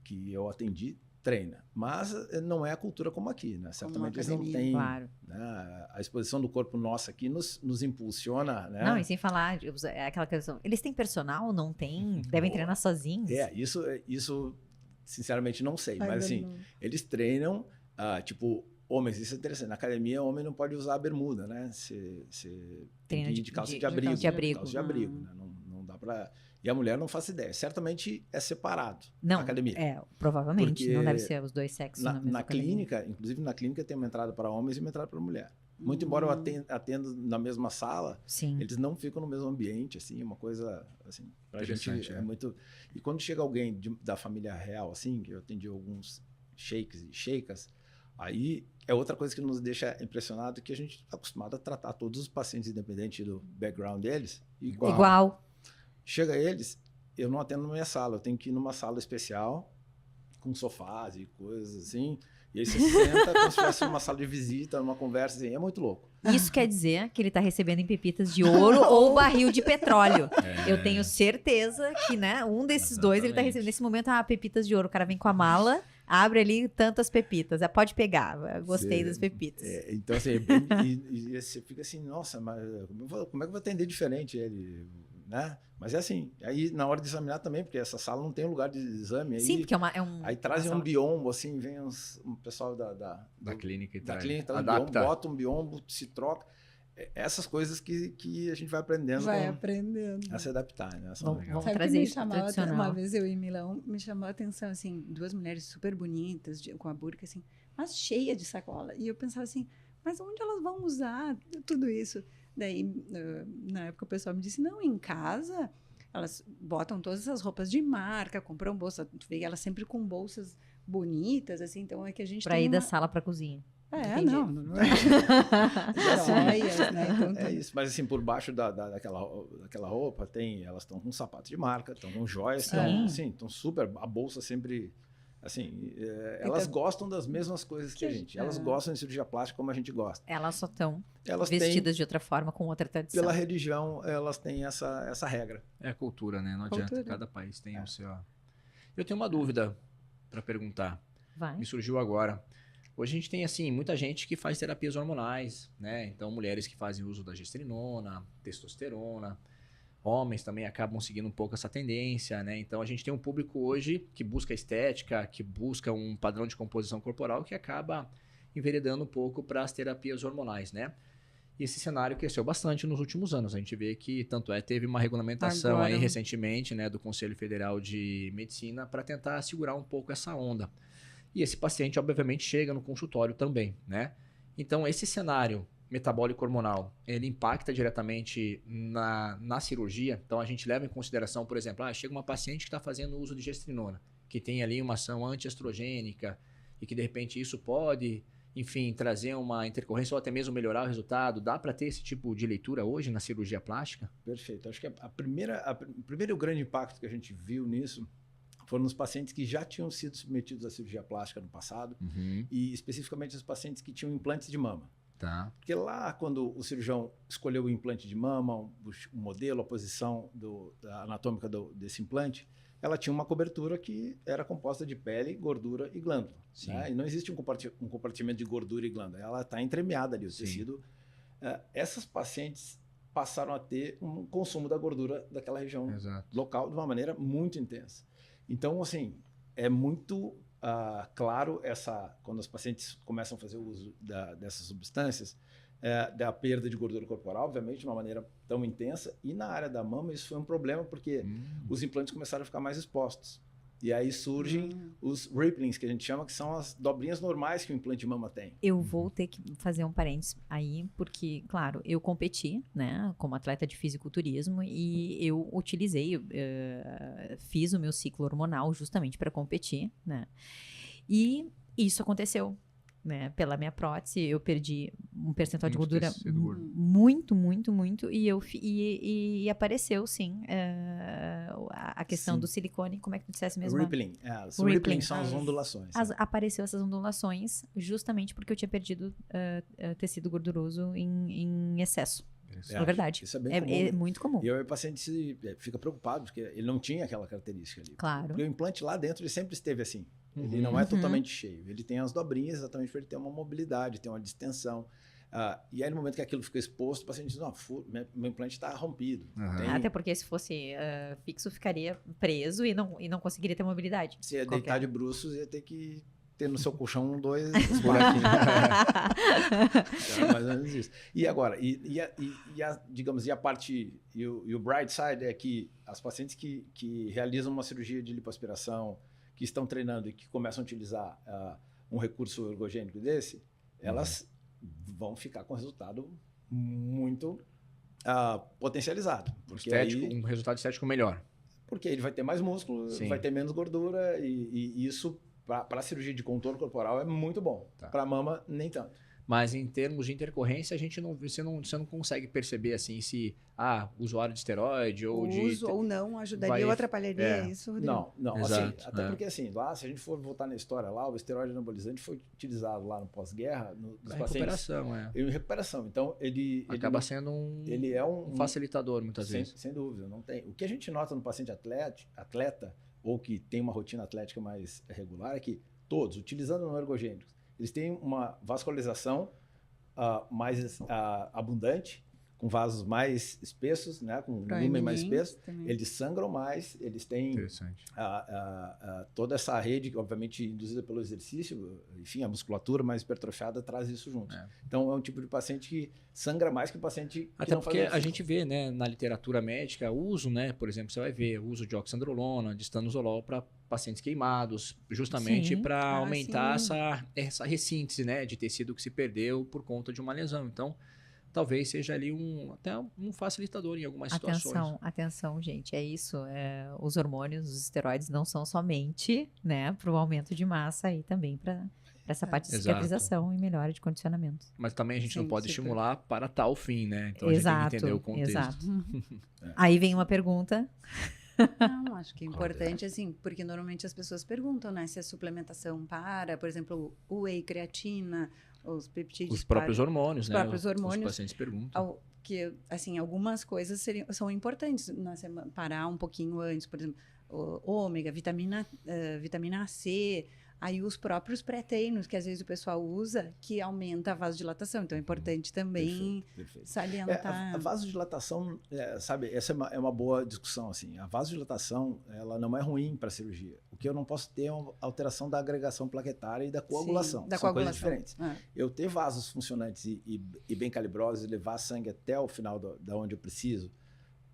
que eu atendi treina, mas não é a cultura como aqui, né? Certamente eles não têm, claro. Né? A exposição do corpo nosso aqui nos impulsiona, né? Não, e sem falar, aquela questão, eles têm personal, não têm? Devem treinar sozinhos? Isso sinceramente não sei, Ainda mas assim, não. eles treinam, tipo, homens, isso é interessante, na academia homem não pode usar a bermuda, né? Você tem Treino que ir de calça de calça abrigo. de abrigo. Calça de abrigo, né? Não dá pra... E a mulher não faz ideia, certamente é separado Não, a academia. provavelmente, não Porque deve ser os dois sexos na mesma Na academia. clínica, inclusive na clínica tem uma entrada para homens e uma entrada para mulher. Muito embora eu atenda na mesma sala, Sim. eles não ficam no mesmo ambiente, assim, é uma coisa, assim, pra gente Interessante, é muito... E quando chega alguém da família real, assim, que eu atendi alguns sheiks e sheikas, aí é outra coisa que nos deixa impressionado, que a gente está acostumado a tratar todos os pacientes, independente do background deles, Igual. Chega eles, eu não atendo na minha sala, eu tenho que ir numa sala especial, com sofás e coisas assim, e aí você senta como se fosse uma sala de visita, numa conversa assim, é muito louco. Isso quer dizer que ele está recebendo em pepitas de ouro ou barril de petróleo. Eu tenho certeza que, né, um desses dois ele está recebendo. Nesse momento, pepitas de ouro. O cara vem com a mala, abre ali tantas pepitas. Pode pegar, eu gostei das pepitas. Então, assim, e você fica assim, nossa, mas como é que eu vou atender diferente ele, né? Mas é assim, aí na hora de examinar também, porque essa sala não tem lugar de exame. Aí, sim, porque é um... Aí trazem um biombo, assim, vem um pessoal da clínica e da traz. clínica, Adapta. bota um biombo, se troca. Essas coisas que a gente vai aprendendo. A se adaptar, né? Vamos Sabe que trazer me isso chamava, tradicional. uma vez eu em Milão, me chamou a atenção, assim, duas mulheres super bonitas, com a burca, assim, mas cheia de sacola. E eu pensava assim, mas onde elas vão usar tudo isso? Daí, na época, o pessoal me disse, não, em casa, elas botam todas essas roupas de marca, compram bolsa, tu vê elas sempre com bolsas bonitas, assim, então é que a gente Pra tem ir da uma... sala pra cozinha. É, Entendi. não é. Joias, né? Então, É isso, mas assim, por baixo daquela roupa, elas estão com sapatos de marca, estão com joias, estão super, a bolsa sempre, assim, elas gostam das mesmas coisas que a gente. Elas gostam de cirurgia plástica como a gente gosta. Elas só estão Elas vestidas de outra forma, com outra tradição. Pela religião, elas têm essa regra. É a cultura, né? Não adianta, cada país tem o seu... Eu tenho uma dúvida para perguntar. Vai. Me surgiu agora. Hoje a gente tem, assim, muita gente que faz terapias hormonais, né? Então, mulheres que fazem uso da gestrinona, testosterona. Homens também acabam seguindo um pouco essa tendência, né? Então, a gente tem um público hoje que busca estética, que busca um padrão de composição corporal que acaba enveredando um pouco para as terapias hormonais, né? E esse cenário cresceu bastante nos últimos anos. A gente vê que, tanto teve uma regulamentação aí recentemente, né, do Conselho Federal de Medicina para tentar segurar um pouco essa onda. E esse paciente, obviamente, chega no consultório também, né? Então, esse cenário metabólico hormonal, ele impacta diretamente na cirurgia. Então, a gente leva em consideração, por exemplo, chega uma paciente que está fazendo uso de gestrinona, que tem ali uma ação antiestrogênica e que, de repente, isso pode, enfim, trazer uma intercorrência ou até mesmo melhorar o resultado. Dá para ter esse tipo de leitura hoje na cirurgia plástica? Perfeito. Acho que o primeiro grande impacto que a gente viu nisso foram os pacientes que já tinham sido submetidos à cirurgia plástica no passado, e especificamente os pacientes que tinham implantes de mama. Tá. Porque lá, quando o cirurgião escolheu o implante de mama, o modelo, a posição anatômica desse implante, ela tinha uma cobertura que era composta de pele, gordura e glândula. Né? E não existe um compartimento de gordura e glândula. Ela está entremeada ali, o tecido. Essas pacientes passaram a ter um consumo da gordura daquela região local de uma maneira muito intensa. Então, assim, é muito claro quando os pacientes começam a fazer o uso dessas substâncias, da perda de gordura corporal, obviamente, de uma maneira tão intensa. E na área da mama isso foi um problema, porque os implantes começaram a ficar mais expostos. E aí surgem os ripplings, que a gente chama, que são as dobrinhas normais que o implante de mama tem. Eu vou ter que fazer um parênteses aí, porque, claro, eu competi, né, como atleta de fisiculturismo, e eu fiz o meu ciclo hormonal justamente para competir, né, e isso aconteceu. Né, pela minha prótese, eu perdi um percentual de gordura muito, e apareceu, sim, a questão do silicone, como é que tu dissesse mesmo? Rippling. Rippling são as ondulações. Apareceu essas ondulações justamente porque eu tinha perdido tecido gorduroso em excesso. É verdade. Isso é bem comum. É muito comum. E aí o paciente fica preocupado, porque ele não tinha aquela característica ali. Claro. Porque o implante lá dentro, ele sempre esteve assim. Ele não é totalmente cheio. Ele tem as dobrinhas exatamente para ele ter uma mobilidade, ter uma distensão. E aí, no momento que aquilo fica exposto, o paciente diz, não, meu implante está rompido. Uhum. Até porque se fosse fixo, ficaria preso e não conseguiria ter mobilidade. Se ia Qualquer. deitar de bruços, ia ter que ter no seu colchão 2 buraquinhos. É mais ou menos isso. E agora, digamos, e a parte, e o bright side é que as pacientes que realizam uma cirurgia de lipoaspiração, que estão treinando e que começam a utilizar um recurso ergogênico desse, elas vão ficar com resultado muito potencializado. Porque Um resultado estético melhor. Porque ele vai ter mais músculo, Sim. vai ter menos gordura e isso, para a cirurgia de contorno corporal, é muito bom. Tá. Para a mama, nem tanto. Mas em termos de intercorrência, você não consegue perceber assim se usuário de esteroide ou Uso ou não ajudaria vai- ou atrapalharia isso, Rodrigo? Não, Exato, assim, até porque assim, lá, se a gente for voltar na história lá, o esteroide anabolizante foi utilizado lá no pós-guerra, nos a pacientes recuperação, em recuperação. Então, ele acaba sendo ele é um facilitador muitas vezes. Sem dúvida, não tem. O que a gente nota no paciente atleta ou que tem uma rotina atlética mais regular é que todos, utilizando não ergogênicos, eles têm uma vascularização mais abundante, com vasos mais espessos, né, com volume mais espesso. Também. Eles sangram mais, eles têm Interessante. toda essa rede, obviamente induzida pelo exercício, enfim, a musculatura mais hipertrofiada traz isso junto. Então é um tipo de paciente que sangra mais que o paciente que Até não faz porque a exercício. gente vê, né, na literatura médica, o uso, né, por exemplo, você vai ver o uso de oxandrolona, de stanozolol para pacientes queimados, justamente Sim. para aumentar sim. essa ressíntese, né, de tecido que se perdeu por conta de uma lesão. Então, talvez seja ali até um facilitador em algumas situações. Atenção, gente, é isso. Os hormônios, os esteroides não são somente, né, para o aumento de massa e também para essa parte de Exato. cicatrização e melhora de condicionamento. Mas também a gente não Sim, pode super. estimular para tal fim, né? Então Exato, a gente tem que entender o contexto. exato. Aí vem uma pergunta. Não, acho que é importante, assim, porque normalmente as pessoas perguntam, né, se a suplementação por exemplo, o whey, creatina, os peptídeos Os próprios hormônios, os né? próprios Os hormônios. pacientes perguntam. Que, assim, algumas coisas são importantes na semana, parar um pouquinho antes, por exemplo, ômega, vitamina C, aí os próprios pré-treinos que às vezes o pessoal usa, que aumenta a vasodilatação. Então é importante também Perfeito. salientar. A vasodilatação, sabe, essa é uma boa discussão, assim. A vasodilatação, ela não é ruim para a cirurgia. O que eu não posso ter é uma alteração da agregação plaquetária e da coagulação. Sim, da São coagulação. coisas diferentes. Eu ter vasos funcionantes e bem calibrosos e levar sangue até o final da onde eu preciso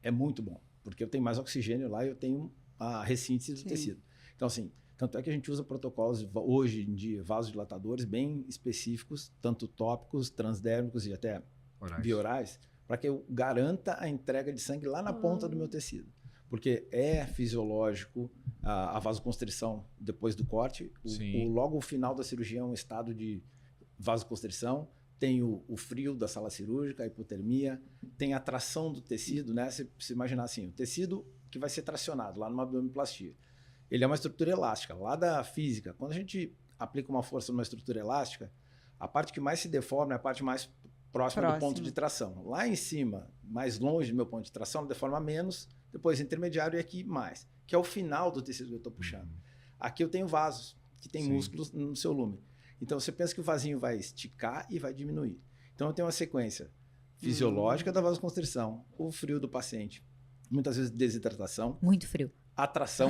é muito bom, porque eu tenho mais oxigênio lá e eu tenho a ressíntese do Sim. tecido. Então, assim, tanto é que a gente usa protocolos, hoje em dia, vasodilatadores bem específicos, tanto tópicos, transdérmicos e até biorais, para que eu garanta a entrega de sangue lá na ponta do meu tecido. Porque é fisiológico a vasoconstrição depois do corte. Logo o final da cirurgia é um estado de vasoconstrição. Tem o frio da sala cirúrgica, a hipotermia, tem a tração do tecido, né? Se imaginar assim, o tecido que vai ser tracionado lá numa abdominoplastia. Ele é uma estrutura elástica. Lá da física, quando a gente aplica uma força numa estrutura elástica, a parte que mais se deforma é a parte mais próxima do ponto de tração. Lá em cima, mais longe do meu ponto de tração, deforma menos, depois intermediário e aqui mais, que é o final do tecido que eu estou puxando. Aqui eu tenho vasos, que tem músculos no seu lumen. Então você pensa que o vasinho vai esticar e vai diminuir. Então eu tenho uma sequência fisiológica da vasoconstrição, o frio do paciente, muitas vezes desidratação. Muito frio. Atração.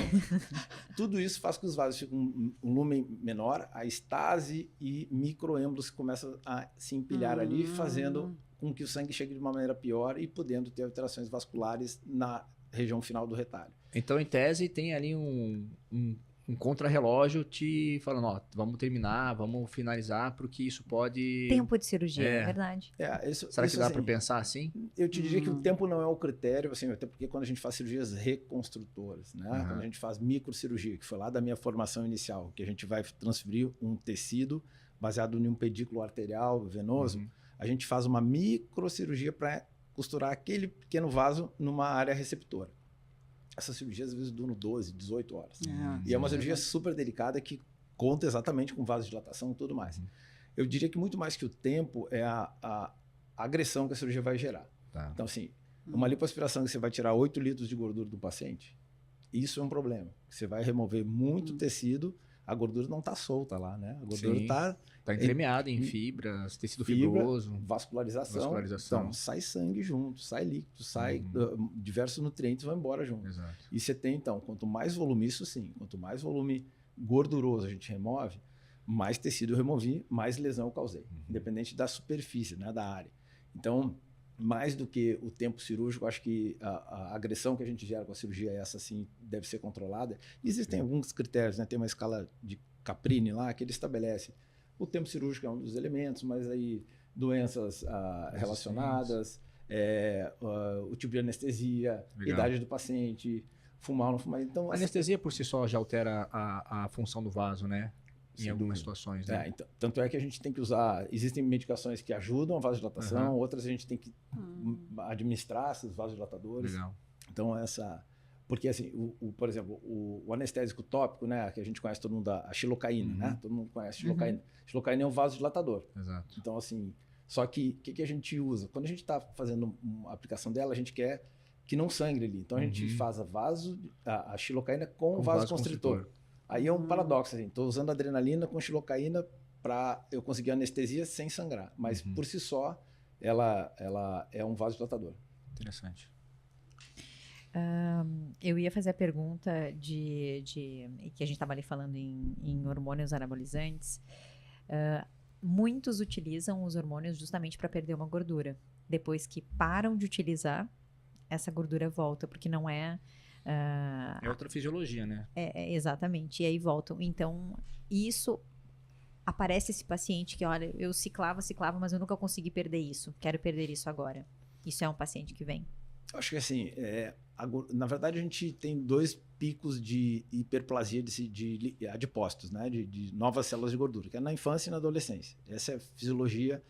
Tudo isso faz com que os vasos fiquem um lumen menor, a estase e microêmbolos começam a se empilhar ali, fazendo com que o sangue chegue de uma maneira pior e podendo ter alterações vasculares na região final do retalho. Então, em tese, tem ali um contrarrelógio te falando, ó, vamos terminar, vamos finalizar, porque isso pode... Tempo de cirurgia, é verdade. Será que dá para pensar assim? Eu te diria que o tempo não é o critério, assim, até porque quando a gente faz cirurgias reconstrutoras, né? Quando a gente faz microcirurgia, que foi lá da minha formação inicial, que a gente vai transferir um tecido baseado em um pedículo arterial venoso, a gente faz uma microcirurgia para costurar aquele pequeno vaso numa área receptora. Essas cirurgias às vezes duram 12, 18 horas. E é uma cirurgia super delicada que conta exatamente com vasodilatação e tudo mais. Eu diria que muito mais que o tempo é a agressão que a cirurgia vai gerar. Então, assim, uma lipoaspiração que você vai tirar 8 litros de gordura do paciente, isso é um problema. Você vai remover muito tecido, a gordura não está solta lá, né? A gordura Sim. está Tá entremeada em fibras, tecido fibra, fibroso. vascularização. Então, sai sangue junto, sai líquido, sai diversos nutrientes vão embora junto. Exato. E você tem, então, quanto mais volume, isso sim, quanto mais volume gorduroso a gente remove, mais tecido eu removi, mais lesão eu causei, independente da superfície, né, da área. Então, mais do que o tempo cirúrgico, acho que a agressão que a gente gera com a cirurgia, essa sim, deve ser controlada. Existem alguns critérios, né? Tem uma escala de Caprini lá que ele estabelece. O tempo cirúrgico é um dos elementos, mas aí doenças relacionadas, o tipo de anestesia, idade do paciente, fumar ou não fumar. Então, a anestesia por si só já altera a função do vaso, né? Em algumas situações, né? Então, tanto é que a gente tem que usar... Existem medicações que ajudam a vasodilatação, outras a gente tem que administrar esses vasodilatadores. Legal. Então, porque, assim, por exemplo, o anestésico tópico, né? Que a gente conhece todo mundo, a xilocaína, né? Todo mundo conhece a xilocaína. Xilocaína é um vasodilatador. Exato. Então, assim... Só que o que a gente usa? Quando a gente está fazendo uma aplicação dela, a gente quer que não sangre ali. Então, a gente faz a xilocaína com vasoconstritor. Aí é um paradoxo, assim, estou usando adrenalina com xilocaína para eu conseguir anestesia sem sangrar. Mas, por si só, ela é um vasodilatador. Interessante. Eu ia fazer a pergunta que a gente estava ali falando em hormônios anabolizantes. Muitos utilizam os hormônios justamente para perder uma gordura. Depois que param de utilizar, essa gordura volta, porque não é... é outra fisiologia, né? Exatamente. E aí voltam. Então, isso... Aparece esse paciente que, olha, eu ciclava, mas eu nunca consegui perder isso. Quero perder isso agora. Isso é um paciente que vem? Acho que assim, na verdade a gente tem 2 picos de hiperplasia de adipócitos, né? De novas células de gordura, que é na infância e na adolescência. Essa é a fisiologia.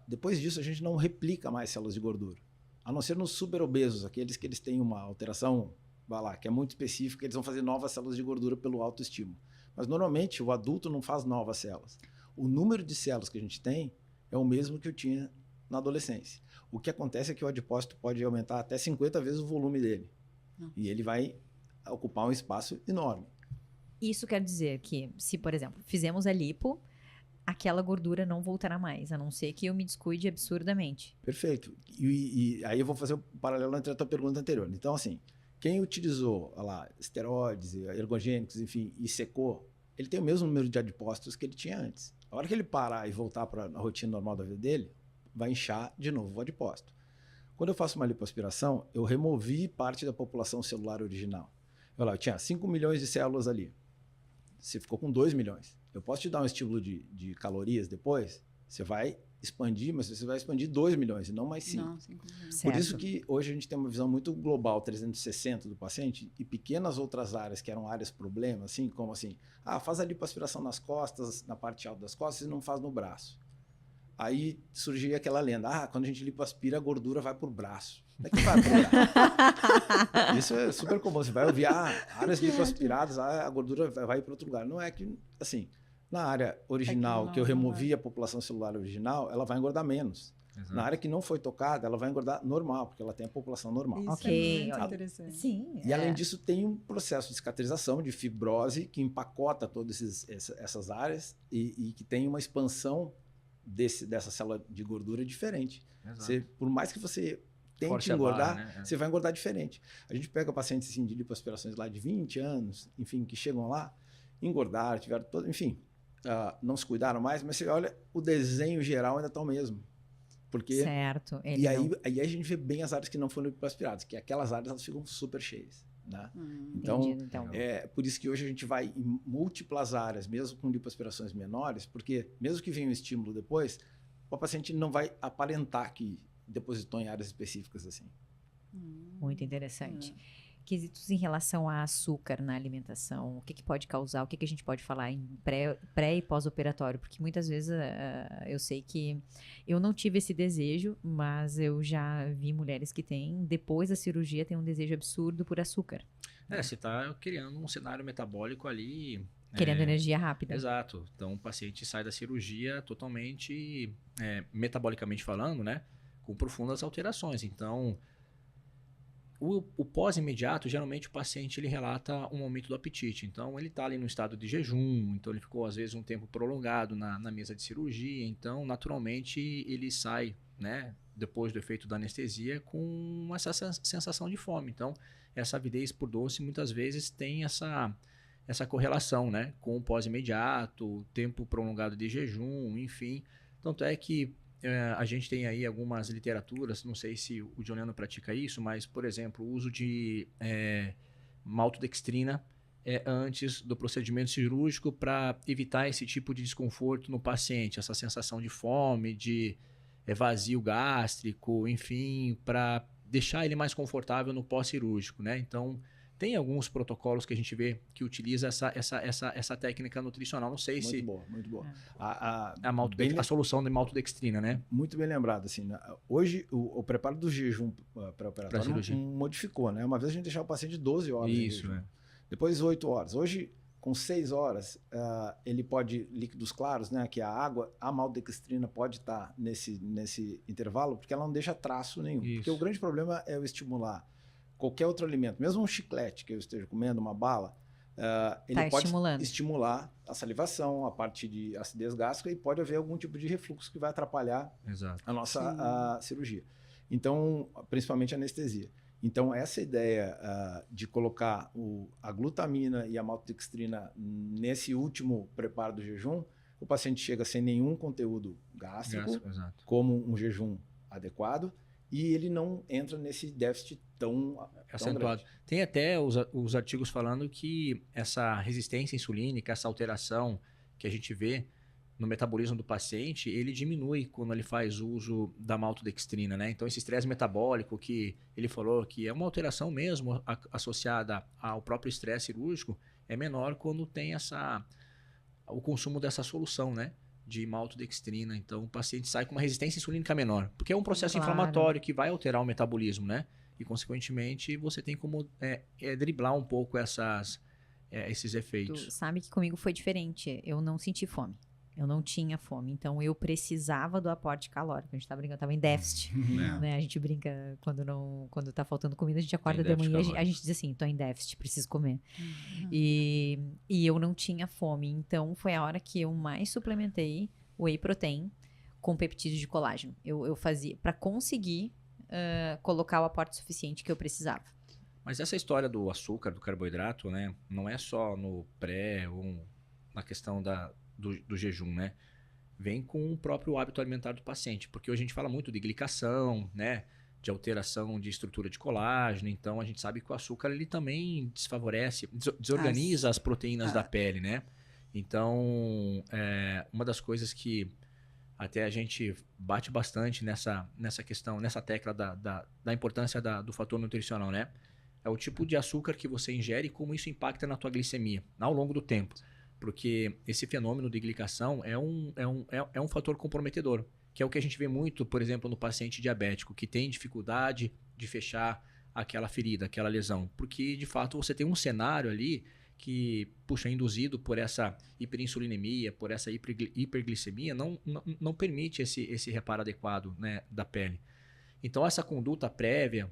Depois disso, a gente não replica mais células de gordura. A não ser nos superobesos, aqueles que eles têm uma alteração, vai lá, que é muito específica, eles vão fazer novas células de gordura pelo autoestímulo. Mas normalmente o adulto não faz novas células. O número de células que a gente tem é o mesmo que eu tinha na adolescência. O que acontece é que o adipócito pode aumentar até 50 vezes o volume dele. E ele vai ocupar um espaço enorme. Isso quer dizer que, se, por exemplo, fizemos a lipo, aquela gordura não voltará mais, a não ser que eu me descuide absurdamente. Perfeito. E aí eu vou fazer um paralelo entre a tua pergunta anterior. Então, assim, quem utilizou esteroides, ergogênicos, enfim, e secou, ele tem o mesmo número de adipócitos que ele tinha antes. A hora que ele parar e voltar para a rotina normal da vida dele, vai inchar de novo o adipócito. Quando eu faço uma lipoaspiração, eu removi parte da população celular original. Eu tinha 5 milhões de células ali. Você ficou com 2 milhões. Eu posso te dar um estímulo de calorias depois? Você vai expandir, mas você vai expandir 2 milhões e não mais 5. Não, 5 milhões. Por isso que hoje a gente tem uma visão muito global, 360 do paciente, e pequenas outras áreas que eram áreas problema, assim, como assim, faz a lipoaspiração nas costas, na parte alta das costas e não faz no braço. Aí surgia aquela lenda, quando a gente lipoaspira, a gordura vai pro braço. Como é que vai pro braço? Isso é super comum. Você vai ouvir, áreas lipoaspiradas, a gordura vai para outro lugar. Não é que, assim, na área original, que eu removi a população celular original, ela vai engordar menos. Exato. Na área que não foi tocada, ela vai engordar normal, porque ela tem a população normal. Isso é muito interessante. Sim. E além disso, tem um processo de cicatrização, de fibrose, que empacota todas essas áreas e que tem uma expansão dessa célula de gordura diferente. Por mais que você tente engordar, né? Você vai engordar diferente. A gente pega pacientes assim, de lipoaspirações lá de 20 anos, enfim, que chegam lá, engordaram, tiveram todo, enfim, não se cuidaram mais, mas você olha, o desenho geral ainda está o mesmo. Porque, certo. E aí a gente vê bem as áreas que não foram lipoaspiradas, que aquelas áreas elas ficam super cheias. Né? Então, é por isso que hoje a gente vai em múltiplas áreas, mesmo com lipoaspirações menores, porque mesmo que venha um estímulo depois, o paciente não vai aparentar que depositou em áreas específicas assim. Muito interessante. Quesitos em relação a açúcar na alimentação, o que pode causar, o que a gente pode falar em pré e pós-operatório, porque muitas vezes eu sei que eu não tive esse desejo, mas eu já vi mulheres que têm, depois da cirurgia, tem um desejo absurdo por açúcar. Você está criando um cenário metabólico ali... Querendo energia rápida. Exato. Então, o paciente sai da cirurgia totalmente, metabolicamente falando, né? Com profundas alterações. Então... O pós-imediato, geralmente o paciente ele relata um aumento do apetite. Então, ele está ali no estado de jejum, então ele ficou, às vezes, um tempo prolongado na mesa de cirurgia. Então, naturalmente, ele sai, né, depois do efeito da anestesia, com essa sensação de fome. Então, essa avidez por doce, muitas vezes, tem essa correlação, né, com o pós-imediato, tempo prolongado de jejum, enfim. Tanto é que a gente tem aí algumas literaturas, não sei se o Juliano pratica isso, mas, por exemplo, o uso de maltodextrina antes do procedimento cirúrgico para evitar esse tipo de desconforto no paciente, essa sensação de fome, de vazio gástrico, enfim, para deixar ele mais confortável no pós-cirúrgico, né? Então, tem alguns protocolos que a gente vê que utiliza essa técnica nutricional. Não sei se... Muito boa. A solução de maltodextrina, né? Muito bem lembrado. Assim, né? Hoje, o preparo do jejum pré-operatório modificou, né? Uma vez a gente deixava o paciente 12 horas em jejum. Depois 8 horas. Hoje, com 6 horas, ele pode... Líquidos claros, né? Que a água, a maltodextrina pode estar nesse intervalo, porque ela não deixa traço nenhum. Isso. Porque o grande problema é o estimular qualquer outro alimento, mesmo um chiclete que eu esteja comendo, uma bala, ele pode estimular a salivação, a parte de acidez gástrica, e pode haver algum tipo de refluxo que vai atrapalhar a nossa cirurgia. Então, principalmente a anestesia. Então, essa ideia de colocar a glutamina e a maltodextrina nesse último preparo do jejum, o paciente chega sem nenhum conteúdo gástrico, como um jejum adequado, e ele não entra nesse déficit tão acentuado. Tem até os artigos falando que essa resistência insulínica, essa alteração que a gente vê no metabolismo do paciente, ele diminui quando ele faz uso da maltodextrina, né? Então, esse estresse metabólico que ele falou que é uma alteração mesmo associada ao próprio estresse cirúrgico, é menor quando tem o consumo dessa solução, né? De maltodextrina. Então, o paciente sai com uma resistência insulínica menor, porque é um processo inflamatório que vai alterar o metabolismo, né? E, consequentemente, você tem como driblar um pouco esses efeitos. Tu sabe que comigo foi diferente. Eu não senti fome. Eu não tinha fome. Então, eu precisava do aporte calórico. A gente tá brincando, tava em déficit. Né? A gente brinca quando tá faltando comida, a gente acorda de manhã, a gente diz assim, tô em déficit, preciso comer. E eu não tinha fome. Então, foi a hora que eu mais suplementei whey protein com peptídeo de colágeno. Eu fazia para conseguir colocar o aporte suficiente que eu precisava. Mas essa história do açúcar, do carboidrato, né? Não é só no pré ou na questão do jejum, né? Vem com o próprio hábito alimentar do paciente, porque hoje a gente fala muito de glicação, né? De alteração de estrutura de colágeno, então a gente sabe que o açúcar ele também desfavorece, desorganiza as proteínas da pele, né? Então, uma das coisas que até a gente bate bastante nessa questão, nessa tecla da importância do fator nutricional, né? É o tipo de açúcar que você ingere e como isso impacta na tua glicemia ao longo do tempo. Porque esse fenômeno de glicação é um fator comprometedor, que é o que a gente vê muito, por exemplo, no paciente diabético, que tem dificuldade de fechar aquela ferida, aquela lesão. Porque, de fato, você tem um cenário ali que, induzido por essa hiperinsulinemia, por essa hiperglicemia, não permite esse reparo adequado, né, da pele. Então, essa conduta prévia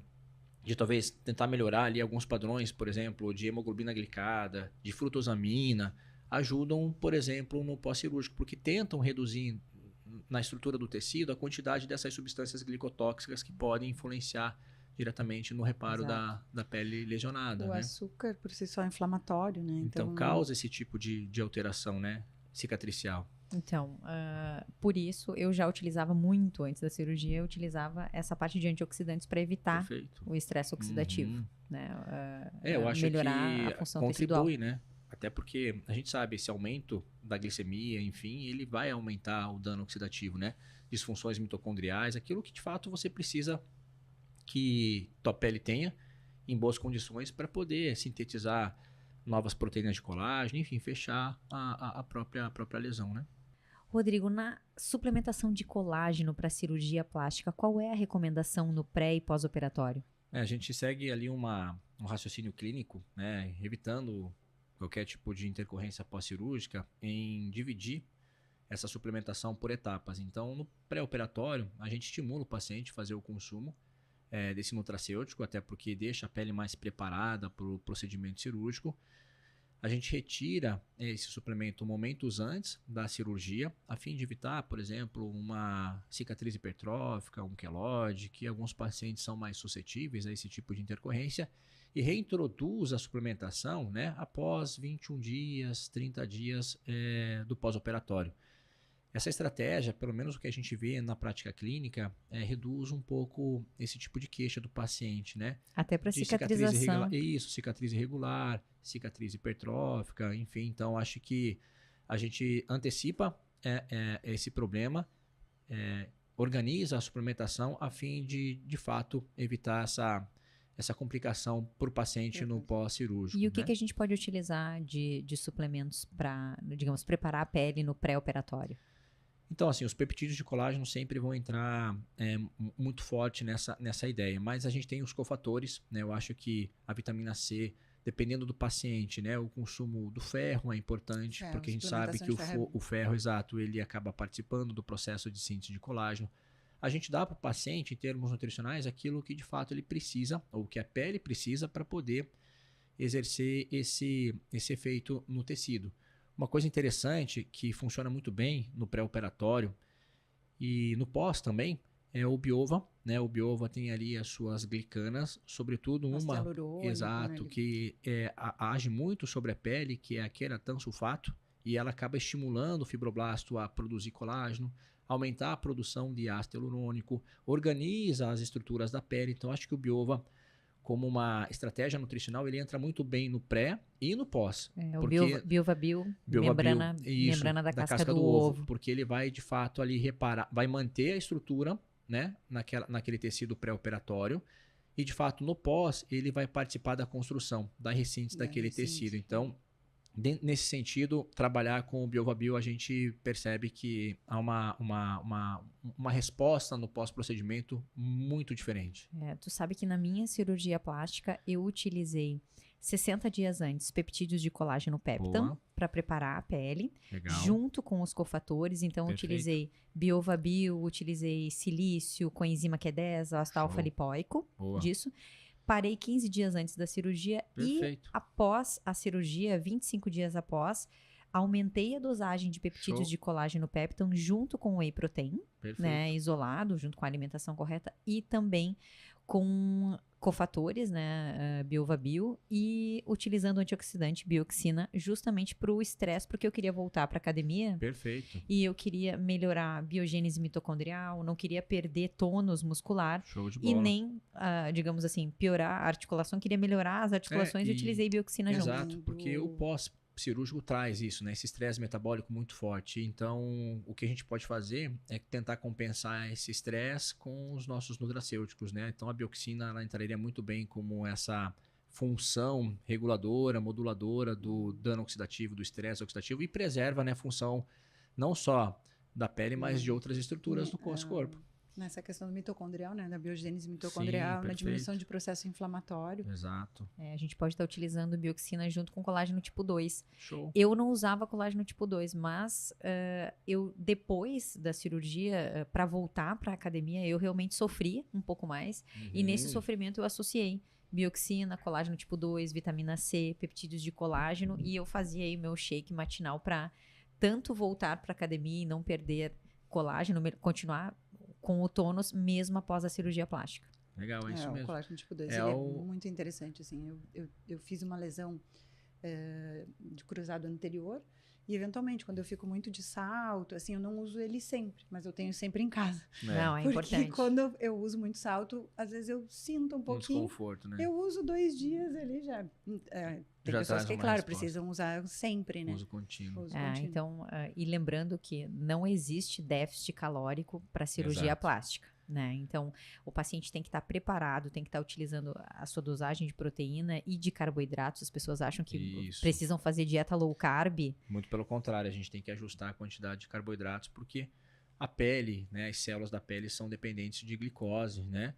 de talvez tentar melhorar ali alguns padrões, por exemplo, de hemoglobina glicada, de frutosamina, ajudam, por exemplo, no pós-cirúrgico, porque tentam reduzir na estrutura do tecido a quantidade dessas substâncias glicotóxicas que podem influenciar diretamente no reparo da pele lesionada. O açúcar, por si só, é inflamatório, né? Então causa esse tipo de alteração, né? Cicatricial. Então, por isso, eu já utilizava muito, antes da cirurgia, eu utilizava essa parte de antioxidantes para evitar o estresse oxidativo. Né? Eu acho melhorar que a função contribui, tecidual. né? Até porque a gente sabe, esse aumento da glicemia, enfim, ele vai aumentar o dano oxidativo, né? Disfunções mitocondriais, aquilo que de fato você precisa que tua pele tenha em boas condições para poder sintetizar novas proteínas de colágeno, enfim, fechar a própria lesão, né? Rodrigo, na suplementação de colágeno para cirurgia plástica, qual é a recomendação no pré e pós-operatório? A gente segue ali um raciocínio clínico, né? Evitando qualquer tipo de intercorrência pós-cirúrgica, em dividir essa suplementação por etapas. Então, no pré-operatório, a gente estimula o paciente a fazer o consumo desse nutracêutico, até porque deixa a pele mais preparada para o procedimento cirúrgico. A gente retira esse suplemento momentos antes da cirurgia, a fim de evitar, por exemplo, uma cicatriz hipertrófica, um queloide, que alguns pacientes são mais suscetíveis a esse tipo de intercorrência, e reintroduz a suplementação, né, após 21 dias, 30 dias do pós-operatório. Essa estratégia, pelo menos o que a gente vê na prática clínica, reduz um pouco esse tipo de queixa do paciente, né? Até para De cicatrização. Isso, cicatriz irregular, cicatriz hipertrófica, enfim. Então, acho que a gente antecipa esse problema, organiza a suplementação a fim de fato, evitar essa complicação para o paciente no pós-cirúrgico. E o que a gente pode utilizar de suplementos para, digamos, preparar a pele no pré-operatório? Então, assim, os peptídeos de colágeno sempre vão entrar muito forte nessa ideia, mas a gente tem os cofatores, né? Eu acho que a vitamina C, dependendo do paciente, né? O consumo do ferro é importante, porque a gente sabe que o ferro, exato, ele acaba participando do processo de síntese de colágeno. A gente dá para o paciente, em termos nutricionais, aquilo que de fato ele precisa, ou que a pele precisa para poder exercer esse efeito no tecido. Uma coisa interessante que funciona muito bem no pré-operatório e no pós também é o biova, né? O biova tem ali as suas glicanas, sobretudo uma, exato, que age muito sobre a pele, que é a queratansulfato, e ela acaba estimulando o fibroblasto a produzir colágeno, aumentar a produção de ácido hialurônico, organiza as estruturas da pele. Então, acho que o biova, como uma estratégia nutricional, ele entra muito bem no pré e no pós. O Biova Bio, membrana da casca do ovo. Porque ele vai, de fato, ali reparar, vai manter a estrutura, né, naquele tecido pré-operatório, e, de fato, no pós, ele vai participar da construção, da ressíntese daquele tecido. Então, nesse sentido, trabalhar com o Biova Bio, a gente percebe que há uma resposta no pós-procedimento muito diferente. Tu sabe que na minha cirurgia plástica, eu utilizei 60 dias antes peptídeos de colágeno peptan para preparar a pele, junto com os cofatores. Então, utilizei Biova Bio, utilizei silício, coenzima Q10, ácido alfa-lipoico disso. Parei 15 dias antes da cirurgia e após a cirurgia, 25 dias após, aumentei a dosagem de peptídeos de colágeno peptan junto com o whey protein, né, isolado, junto com a alimentação correta, e também com cofatores, né, Biova Bio, e utilizando o antioxidante bioxina justamente para o estresse, porque eu queria voltar para academia. Perfeito. E eu queria melhorar a biogênese mitocondrial, não queria perder tônus muscular. Show de bola. E nem, digamos assim, piorar a articulação, queria melhorar as articulações e utilizei bioxina junto. Exato, porque o pós-cirúrgico traz isso, né? Esse estresse metabólico muito forte. Então, o que a gente pode fazer é tentar compensar esse estresse com os nossos nutracêuticos, né? Então, a bioxina, ela entraria muito bem como essa função reguladora, moduladora do dano oxidativo, do estresse oxidativo, e preserva, né, a função não só da pele, mas de outras estruturas do nosso corpo. Nessa questão do mitocondrial, né, da biogênese mitocondrial, na diminuição de processo inflamatório. Exato. A gente pode estar utilizando bioxina junto com colágeno tipo 2. Show. Eu não usava colágeno tipo 2, mas eu, depois da cirurgia, para voltar para a academia, eu realmente sofri um pouco mais. E nesse sofrimento eu associei bioxina, colágeno tipo 2, vitamina C, peptídeos de colágeno, e eu fazia aí meu shake matinal para tanto voltar para a academia e não perder colágeno, continuar com o tônus mesmo após a cirurgia plástica. Legal, é isso mesmo. O colágeno tipo 2 ele é muito interessante. Assim, eu fiz uma lesão de cruzado anterior e, eventualmente, quando eu fico muito de salto, assim, eu não uso ele sempre, mas eu tenho sempre em casa. Não, é porque importante. Porque quando eu uso muito salto, às vezes eu sinto um pouquinho. Desconforto, né? Eu uso 2 dias ali já. Tem pessoas que, claro, precisam usar sempre, né? Uso contínuo. Então, e lembrando que não existe déficit calórico para cirurgia plástica, né? Então, o paciente tem que estar preparado, tem que estar utilizando a sua dosagem de proteína e de carboidratos. As pessoas acham que precisam fazer dieta low carb. Muito pelo contrário, a gente tem que ajustar a quantidade de carboidratos, porque a pele, né, as células da pele são dependentes de glicose, né?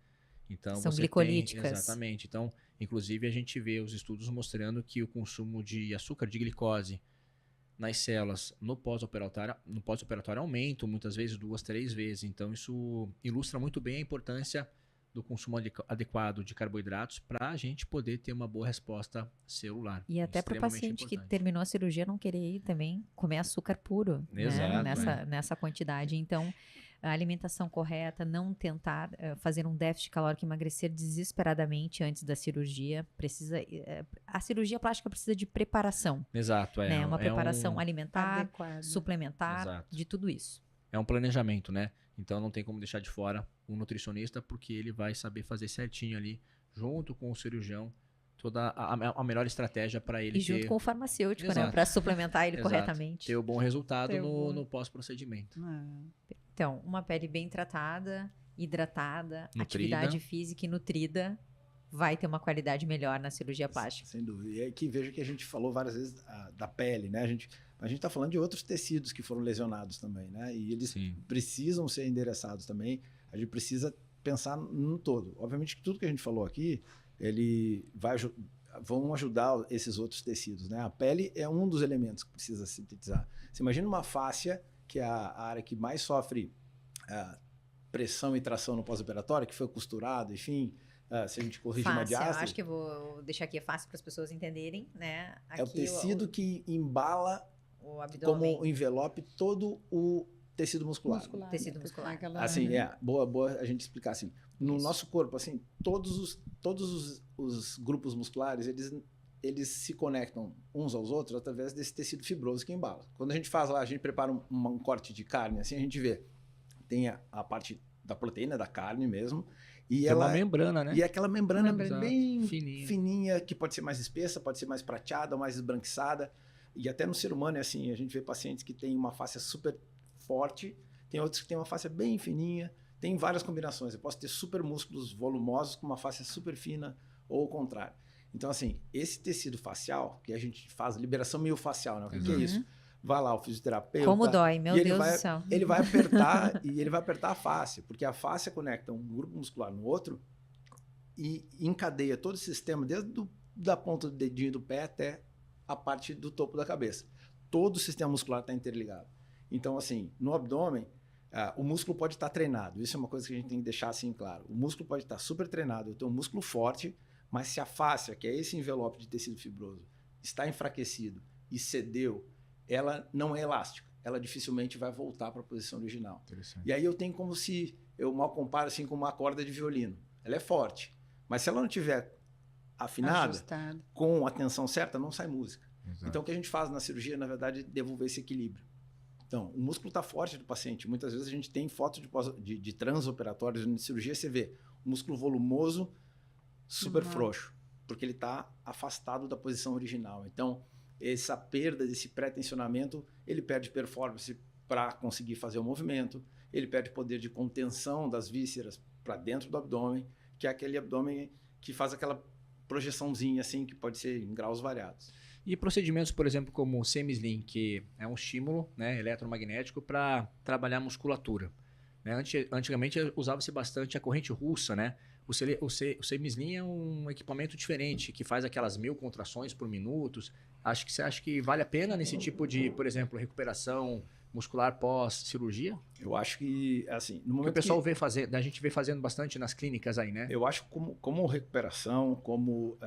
Então, são glicolíticas. Exatamente. Então, inclusive, a gente vê os estudos mostrando que o consumo de açúcar de glicose nas células no pós-operatório aumenta muitas vezes 2, 3 vezes. Então, isso ilustra muito bem a importância do consumo adequado de carboidratos para a gente poder ter uma boa resposta celular. E até para o Extremamente paciente que importante. terminou a cirurgia não querer ir também comer açúcar puro, Exato, né? Nessa quantidade. Então, a alimentação correta, não tentar fazer um déficit calórico, emagrecer desesperadamente antes da cirurgia. A cirurgia plástica precisa de preparação. Exato, Né? Uma preparação alimentar, Adequado. suplementar, Exato. de tudo isso. É um planejamento, né? Então não tem como deixar de fora um nutricionista, porque ele vai saber fazer certinho ali, junto com o cirurgião, toda a melhor estratégia para ele E junto ter, com o farmacêutico, né? Exato. Para suplementar ele Exato. corretamente. ter o bom resultado Ter o bom- no pós-procedimento. Então, uma pele bem tratada, hidratada, Nutrida. atividade física e nutrida vai ter uma qualidade melhor na cirurgia plástica. Sem dúvida. E aí que veja que a gente falou várias vezes da pele, né? A gente está falando de outros tecidos que foram lesionados também, né? E eles Sim. precisam ser endereçados também. A gente precisa pensar no todo. Obviamente que tudo que a gente falou aqui, vão ajudar esses outros tecidos, né? A pele é um dos elementos que precisa sintetizar. Você imagina uma fáscia, que é a área que mais sofre pressão e tração no pós-operatório, que foi costurado, enfim, se a gente corrige uma Fácil, eu diástase. acho que eu vou deixar aqui fácil para as pessoas entenderem, né? É o Aqui tecido que embala o abdômen, como envelope todo o tecido muscular. Tecido muscular. Assim, boa a gente explicar assim. No nosso corpo, assim, todos os grupos musculares, eles se conectam uns aos outros através desse tecido fibroso que embala. Quando a gente faz lá, a gente prepara um corte de carne, assim, a gente vê, tem a parte da proteína, da carne mesmo, e É uma membrana, né? e é aquela membrana Exato. bem Fininha. fininha, que pode ser mais espessa, pode ser mais prateada, mais esbranquiçada. E até no ser humano é assim, a gente vê pacientes que têm uma face super forte, tem outros que têm uma face bem fininha, tem várias combinações. Eu posso ter super músculos volumosos com uma face super fina ou o contrário. Então, assim, esse tecido facial, que a gente faz liberação miofascial, né? O que é isso? Vai lá o fisioterapeuta. Como dói, meu e Deus do céu. Ele vai apertar e ele vai apertar a face, porque a face conecta um grupo muscular no outro e encadeia todo o sistema, desde da ponta do dedinho do pé até a parte do topo da cabeça. Todo o sistema muscular está interligado. Então, assim, no abdômen, o músculo pode estar treinado. Isso é uma coisa que a gente tem que deixar assim claro. O músculo pode estar super treinado, eu tenho um músculo forte, mas se a fáscia, que é esse envelope de tecido fibroso, está enfraquecido e cedeu, ela não é elástica. Ela dificilmente vai voltar para a posição original. E aí eu tenho como se, eu mal comparo assim com uma corda de violino. Ela é forte, mas se ela não tiver afinada, Ajustado. com a tensão certa, não sai música. Exato. Então o que a gente faz na cirurgia, na verdade, é devolver esse equilíbrio. Então, o músculo está forte do paciente. Muitas vezes a gente tem fotos de transoperatórios de cirurgia, você vê o músculo volumoso, super frouxo, porque ele está afastado da posição original. Então, essa perda desse pré-tensionamento, ele perde performance para conseguir fazer o movimento, ele perde poder de contenção das vísceras para dentro do abdômen, que é aquele abdômen que faz aquela projeçãozinha assim, que pode ser em graus variados. E procedimentos, por exemplo, como o semi-slim, que é um estímulo, né, eletromagnético para trabalhar a musculatura. Né? Antigamente usava-se bastante a corrente russa, né? O semi-slim é um equipamento diferente, que faz aquelas 1000 contrações por minuto. Você acha que vale a pena nesse tipo de, por exemplo, recuperação muscular pós-cirurgia? Eu acho que, assim, no Porque momento o pessoal vê fazendo, a gente vê fazendo bastante nas clínicas aí, né? eu acho que como recuperação, como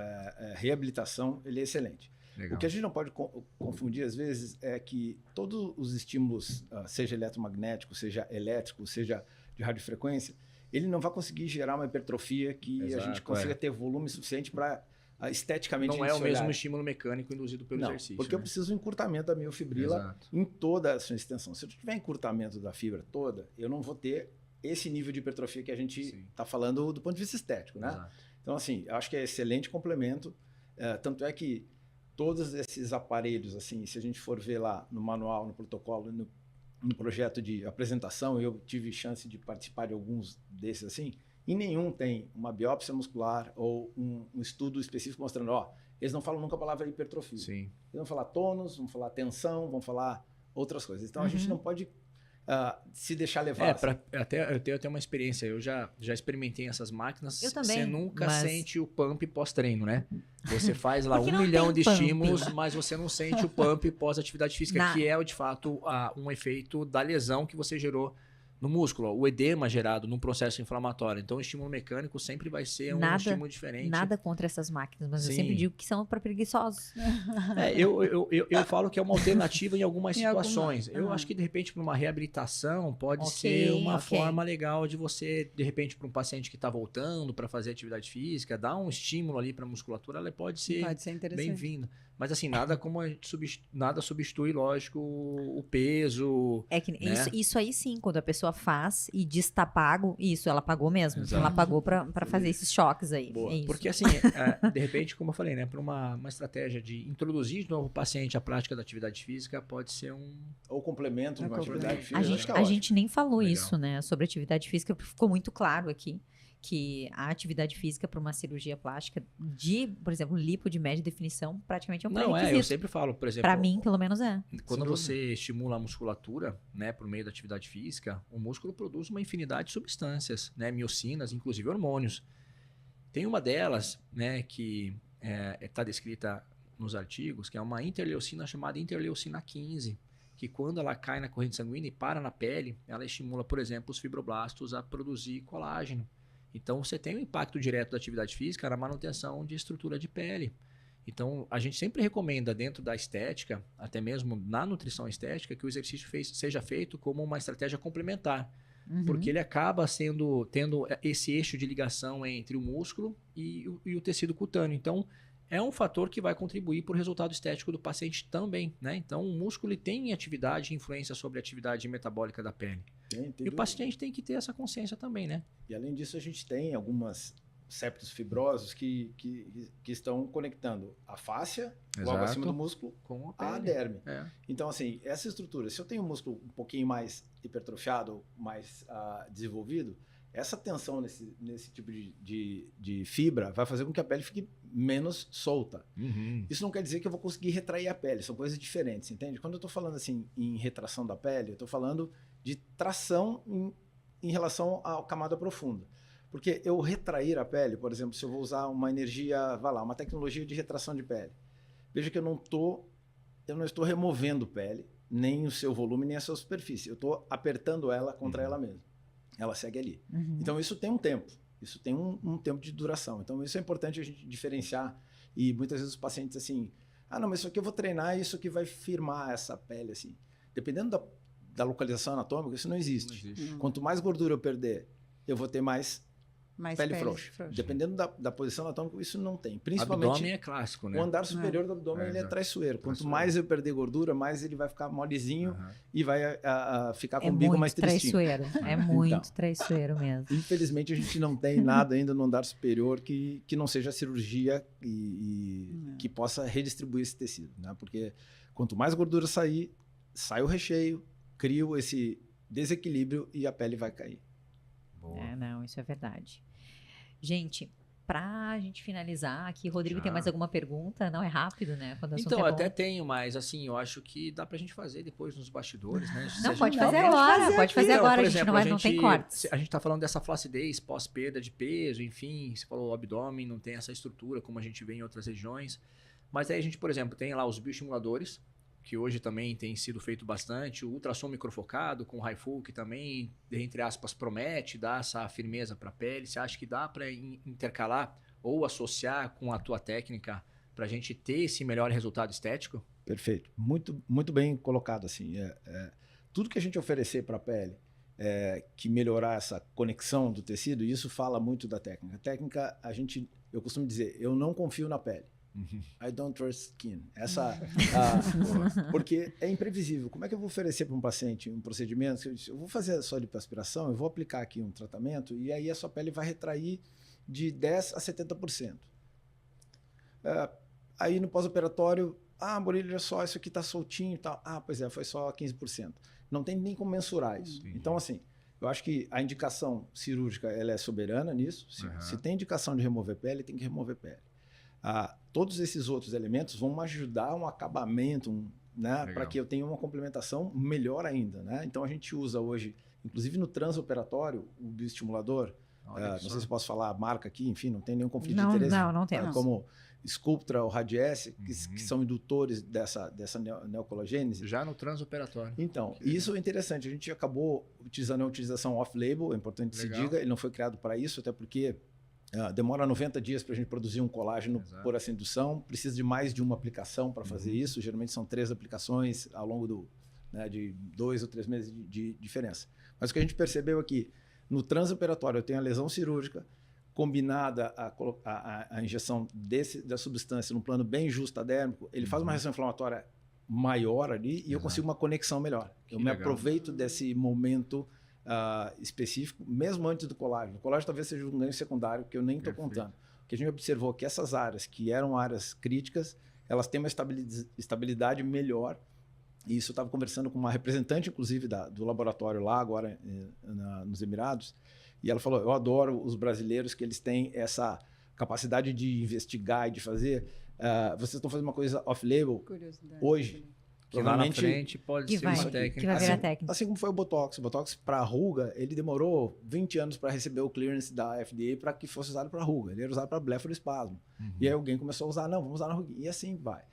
reabilitação, ele é excelente. Legal. O que a gente não pode confundir, às vezes, é que todos os estímulos, seja eletromagnético, seja elétrico, seja de radiofrequência, ele não vai conseguir gerar uma hipertrofia que a gente consiga ter volume suficiente para esteticamente não é o mesmo estímulo mecânico induzido pelo exercício. Porque eu preciso do encurtamento da miofibrila em toda a sua extensão. Se eu tiver encurtamento da fibra toda, eu não vou ter esse nível de hipertrofia que a gente está falando do ponto de vista estético, né? Exato. Então, assim, eu acho que é excelente complemento. Tanto é que todos esses aparelhos, assim, se a gente for ver lá no manual, no protocolo, no projeto de apresentação, eu tive chance de participar de alguns desses, assim, e nenhum tem uma biópsia muscular ou um estudo específico mostrando, eles não falam nunca a palavra hipertrofia. Sim. Eles vão falar tônus, vão falar tensão, vão falar outras coisas. Então, a gente não pode se deixar levar. Eu tenho até uma experiência, eu já experimentei essas máquinas. Eu também, Você nunca mas- sente o pump pós-treino, né? Você faz lá Porque 1 não milhão tem de pump. estímulos, mas você não sente o pump pós-atividade física, que é, de fato, um efeito da lesão que você gerou no músculo, ó, o edema gerado num processo inflamatório. Então, o estímulo mecânico sempre vai ser um estímulo diferente. Nada contra essas máquinas, mas eu Sim. sempre digo que são para preguiçosos. Eu falo que é uma alternativa em algumas Em situações. alguma- Eu acho que, de repente, para uma reabilitação, pode Ok, ser uma ok. forma legal de você, de repente, para um paciente que está voltando para fazer atividade física, dar um estímulo ali para a musculatura, ela pode ser Pode ser interessante. bem-vinda. Mas, assim, nada substitui, lógico, o peso. É que Né? isso aí sim, quando a pessoa faz e diz tá pago, isso, ela pagou mesmo. Exato. Ela pagou para fazer esses choques aí. Boa. É isso. Porque, assim, de repente, como eu falei, né, para uma estratégia de introduzir de novo o paciente à prática da atividade física, pode ser um. Ou complemento de uma atividade física. A acho gente, que é a ótimo. gente nem falou Legal. isso, né, sobre atividade física, porque ficou muito claro aqui que a atividade física para uma cirurgia plástica por exemplo, lipo de média definição, praticamente é um Não, eu pré-requisito. sempre falo, por exemplo. Para mim, pelo menos é. Quando Sem você estimula a musculatura, né, por meio da atividade física, o músculo produz uma infinidade de substâncias, né, miocinas, inclusive hormônios. Tem uma delas, né, que está descrita nos artigos, que é uma interleucina chamada interleucina 15, que quando ela cai na corrente sanguínea e para na pele, ela estimula, por exemplo, os fibroblastos a produzir colágeno. Então, você tem um impacto direto da atividade física na manutenção de estrutura de pele. Então, a gente sempre recomenda dentro da estética, até mesmo na nutrição estética, que o exercício seja feito como uma estratégia complementar. Uhum. Porque ele acaba tendo esse eixo de ligação entre o músculo e o tecido cutâneo. Então, é um fator que vai contribuir para o resultado estético do paciente também, né? Então, o músculo ele tem atividade e influência sobre a atividade metabólica da pele. Tem E o dúvida. paciente tem que ter essa consciência também, né? E além disso, a gente tem algumas septos fibrosos que estão conectando a fáscia, logo Exato. acima do músculo, Com a pele. a derme. É. Então, assim, essa estrutura, se eu tenho um músculo um pouquinho mais hipertrofiado, mais desenvolvido, essa tensão nesse tipo de fibra vai fazer com que a pele fique menos solta. Uhum. Isso não quer dizer que eu vou conseguir retrair a pele, são coisas diferentes, entende? Quando eu estou falando assim em retração da pele, eu estou falando de tração em relação à camada profunda. Porque eu retrair a pele, por exemplo, se eu vou usar uma energia, uma tecnologia de retração de pele, veja que eu não estou removendo pele, nem o seu volume, nem a sua superfície. Eu estou apertando ela contra ela mesma. Ela segue ali. Uhum. Então, isso tem um tempo. Isso tem um tempo de duração. Então, isso é importante a gente diferenciar. E muitas vezes os pacientes assim, não, mas isso aqui eu vou treinar e isso aqui vai firmar essa pele, assim. Dependendo da localização anatômica, isso não existe. Não existe. Quanto mais gordura eu perder, eu vou ter mais pele frouxa. frouxa. Dependendo da posição anatômica, isso não tem. O Principalmente abdômen é clássico, né? o andar superior do abdômen, ele é exato. traiçoeiro. Quanto Traiçoeiro. mais eu perder gordura, mais ele vai ficar molezinho Aham. e vai ficar com É o bico muito mais tristinho. traiçoeiro. É muito Então. traiçoeiro mesmo. Infelizmente, a gente não tem nada ainda no andar superior que não seja cirurgia e que possa redistribuir esse tecido, né? Porque quanto mais gordura sair, sai o recheio, cria esse desequilíbrio e a pele vai cair. Boa. Não, isso é verdade. Gente, pra gente finalizar aqui, Rodrigo, Já. tem mais alguma pergunta? Não, é rápido, né? Quando o assunto Então, é eu bom. até tenho, mas assim, eu acho que dá pra gente fazer depois nos bastidores, né? Se a Não, gente pode tá fazer falando- agora, pode fazer Então, agora, por a gente exemplo, não tem cortes. A gente tá falando dessa flacidez pós-perda de peso, enfim, você falou o abdômen, não tem essa estrutura como a gente vê em outras regiões. Mas aí a gente, por exemplo, tem lá os bioestimuladores, que hoje também tem sido feito bastante, o ultrassom microfocado com HIFU, que também, entre aspas, promete dar essa firmeza para a pele. Você acha que dá para intercalar ou associar com a tua técnica para a gente ter esse melhor resultado estético? Perfeito. Muito, muito bem colocado, assim. Tudo que a gente oferecer para a pele que melhorar essa conexão do tecido, isso fala muito da técnica. A técnica, eu costumo dizer, eu não confio na pele. I don't trust skin. Porque é imprevisível. Como é que eu vou oferecer para um paciente um procedimento? Eu vou fazer só lipoaspiração, eu vou aplicar aqui um tratamento e aí a sua pele vai retrair de 10% a 70%. Aí no pós-operatório, Murilo, olha só, isso aqui está soltinho e tal. Pois é, foi só 15%. Não tem nem como mensurar isso. Entendi. Então, assim, eu acho que a indicação cirúrgica ela é soberana nisso. Se tem indicação de remover pele, tem que remover pele. Todos esses outros elementos vão ajudar um acabamento, né, para que eu tenha uma complementação melhor ainda. Né? Então, a gente usa hoje, inclusive no transoperatório, o bioestimulador, Olha não só. sei se posso falar a marca aqui, enfim, não tem nenhum conflito Não, de interesse. não temos. Como Sculptra ou Radiesse, que são indutores dessa neocolagênese. Já no transoperatório. Então, Que legal. isso é interessante. A gente acabou utilizando a utilização off-label, é importante que se Legal. diga, ele não foi criado para isso, até porque demora 90 dias para a gente produzir um colágeno Exato. por essa indução, precisa de mais de uma aplicação para fazer isso, geralmente são 3 aplicações ao longo de 2 ou 3 meses de diferença. Mas o que a gente percebeu aqui, no transoperatório eu tenho a lesão cirúrgica, combinada a injeção da substância num plano bem justadérmico, ele faz uma reação inflamatória maior ali e eu consigo uma conexão melhor. Eu me aproveito desse momento específico, mesmo antes do colágeno. O colágeno talvez seja um ganho secundário que eu nem estou contando. O que a gente observou é que essas áreas, que eram áreas críticas, elas têm uma estabilidade melhor. E isso eu estava conversando com uma representante, inclusive, do laboratório lá agora nos Emirados, e ela falou, eu adoro os brasileiros que eles têm essa capacidade de investigar e de fazer. Vocês estão fazendo uma coisa off-label hoje. Que lá na frente pode ser uma técnica. Que vai virar técnica. Assim como foi o Botox. O Botox para ruga, ele demorou 20 anos para receber o clearance da FDA para que fosse usado para ruga. Ele era usado para blefaroespasmo. E aí alguém começou a usar, não, vamos usar na ruga. E assim vai.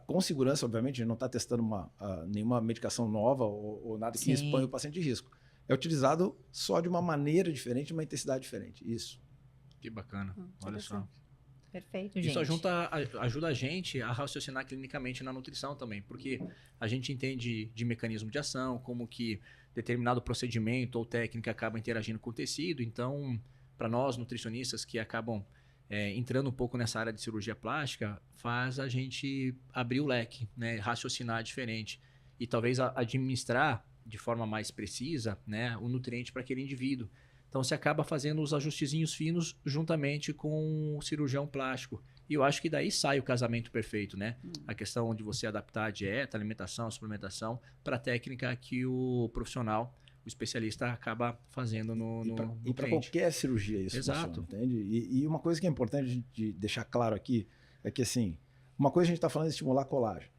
Com segurança, obviamente, a gente não está testando nenhuma medicação nova ou nada que exponha o paciente de risco. É utilizado só de uma maneira diferente, uma intensidade diferente. Isso. Que bacana. Olha só. Perfeito, gente. Isso ajuda a gente a raciocinar clinicamente na nutrição também, porque a gente entende de mecanismo de ação, como que determinado procedimento ou técnica acaba interagindo com o tecido. Então, para nós nutricionistas que acabam entrando um pouco nessa área de cirurgia plástica, faz a gente abrir o leque, né, raciocinar diferente e talvez administrar de forma mais precisa, né, o nutriente para aquele indivíduo. Então, você acaba fazendo os ajustezinhos finos juntamente com o cirurgião plástico. E eu acho que daí sai o casamento perfeito, né? A questão de você adaptar a dieta, a alimentação, a suplementação para a técnica que o profissional, o especialista, acaba fazendo no E para qualquer cirurgia isso Exato. funciona, entende? E uma coisa que é importante de deixar claro aqui é que, assim, uma coisa a gente está falando de estimular colágeno.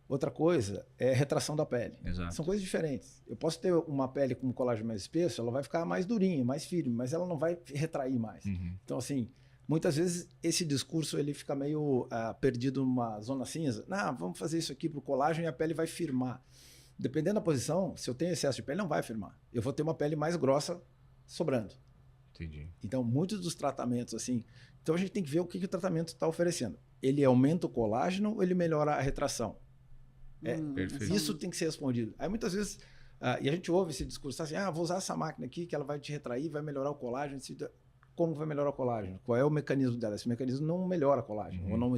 Outra coisa é retração da pele. Exato. São coisas diferentes. Eu posso ter uma pele com colágeno mais espesso, ela vai ficar mais durinha, mais firme, mas ela não vai retrair mais. Então, assim, muitas vezes esse discurso ele fica meio perdido numa zona cinza. Não, vamos fazer isso aqui para o colágeno e a pele vai firmar. Dependendo da posição, se eu tenho excesso de pele, não vai firmar. Eu vou ter uma pele mais grossa sobrando. Entendi. Então, muitos dos tratamentos, assim... Então, a gente tem que ver o que o tratamento está oferecendo. Ele aumenta o colágeno ou ele melhora a retração? Perfeito. Isso tem que ser respondido. Aí muitas vezes, e a gente ouve esse discurso assim, vou usar essa máquina aqui que ela vai te retrair, vai melhorar o colágeno. Como vai melhorar o colágeno? Qual é o mecanismo dela? Esse mecanismo não melhora o colágeno, ou não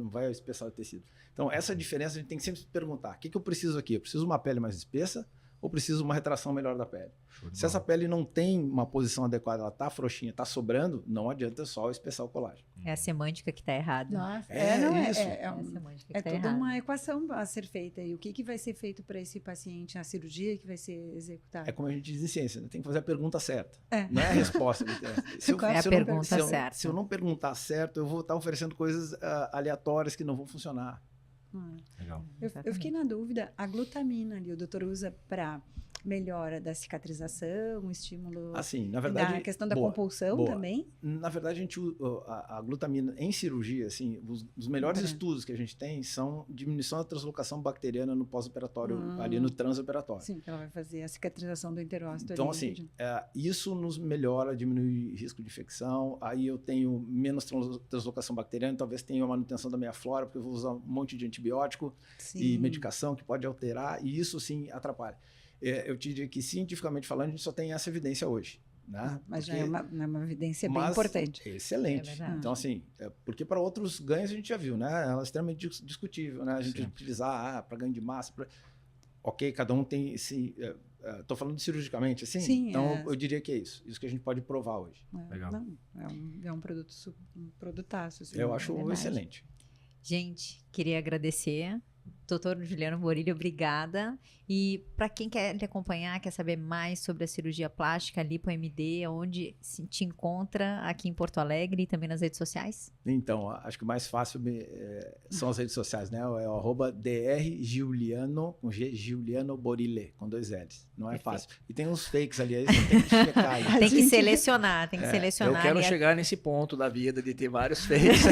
vai espessar o tecido. Então, essa diferença a gente tem que sempre se perguntar, o que eu preciso aqui? Eu preciso de uma pele mais espessa ou preciso de uma retração melhor da pele? Se essa pele não tem uma posição adequada, ela está frouxinha, está sobrando, não adianta só espessar o colágeno. É a semântica que está errada. Nossa, isso. É a semântica que É tá toda errada. uma equação a ser feita. E o que vai ser feito para esse paciente, a cirurgia que vai ser executada? É como a gente diz em ciência, né? Tem que fazer a pergunta certa. É. Não é a resposta. Se eu não perguntar certo, eu vou estar oferecendo coisas aleatórias que não vão funcionar. Legal. Eu fiquei na dúvida, a glutamina ali, o doutor usa para melhora da cicatrização, um estímulo Assim, na verdade... na questão da boa, compulsão boa. também? Na verdade, a glutamina em cirurgia, assim, os melhores estudos que a gente tem são diminuição da translocação bacteriana no pós-operatório, ali no transoperatório. Sim, que ela vai fazer a cicatrização do enterócito. Então, ali, assim, isso nos melhora, diminui risco de infecção, aí eu tenho menos translocação bacteriana, talvez tenha a manutenção da minha flora, porque eu vou usar um monte de antibiótico e medicação que pode alterar, e isso sim atrapalha. Eu te diria que, cientificamente falando, a gente só tem essa evidência hoje. Né? Mas já é uma evidência bem importante. Excelente. Então, assim, porque para outros ganhos a gente já viu, né? Ela é extremamente discutível, né? A gente utilizar para ganho de massa. Ok, cada um tem esse... Estou falando cirurgicamente, assim? Sim, então, eu diria que é isso. Isso que a gente pode provar hoje. Legal. Não, é um produto, um produtaço. Assim, eu acho excelente. Gente, queria agradecer Doutor Juliano Borilho, obrigada. E para quem quer te acompanhar, quer saber mais sobre a cirurgia plástica, LipoMD, onde te encontra aqui em Porto Alegre e também nas redes sociais? Então, acho que o mais fácil são as redes sociais, né? É o @drjuliano, com G, Juliano Borilho, com 2 L's. Não é Perfeito. fácil. E tem uns fakes ali, aí você tem que checar. Aí. Tem que selecionar, tem que selecionar. Eu quero ali chegar nesse ponto da vida de ter vários fakes.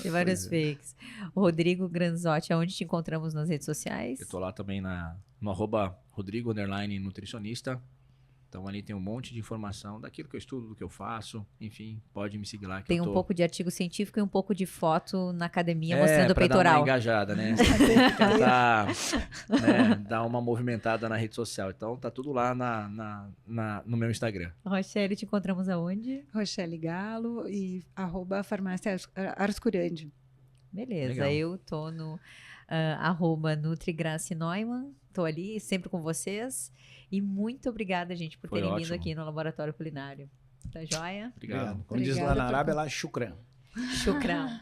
Tem vários fakes. O Rodrigo Granzotti, aonde te encontramos nas redes sociais? Eu tô lá também no @Rodrigo_nutricionista. Então ali tem um monte de informação daquilo que eu estudo, do que eu faço. Enfim, pode me seguir lá. Que Tem eu um tô... pouco de artigo científico e um pouco de foto na academia mostrando o pra dar uma peitoral. engajada, né? Tentar dar uma movimentada na rede social. Então tá tudo lá no meu Instagram. Rochelle, te encontramos aonde? Rochelle Galo e @farmácia Arscurandi. Beleza, Legal. eu tô no @NutriGrace Neumann, tô ali sempre com vocês. E muito obrigada, gente, por Foi terem vindo ótimo. aqui no Laboratório Culinário. Tá joia? Obrigado. Como diz lá Obrigada na por- Arábia, lá, shukran. Shukran.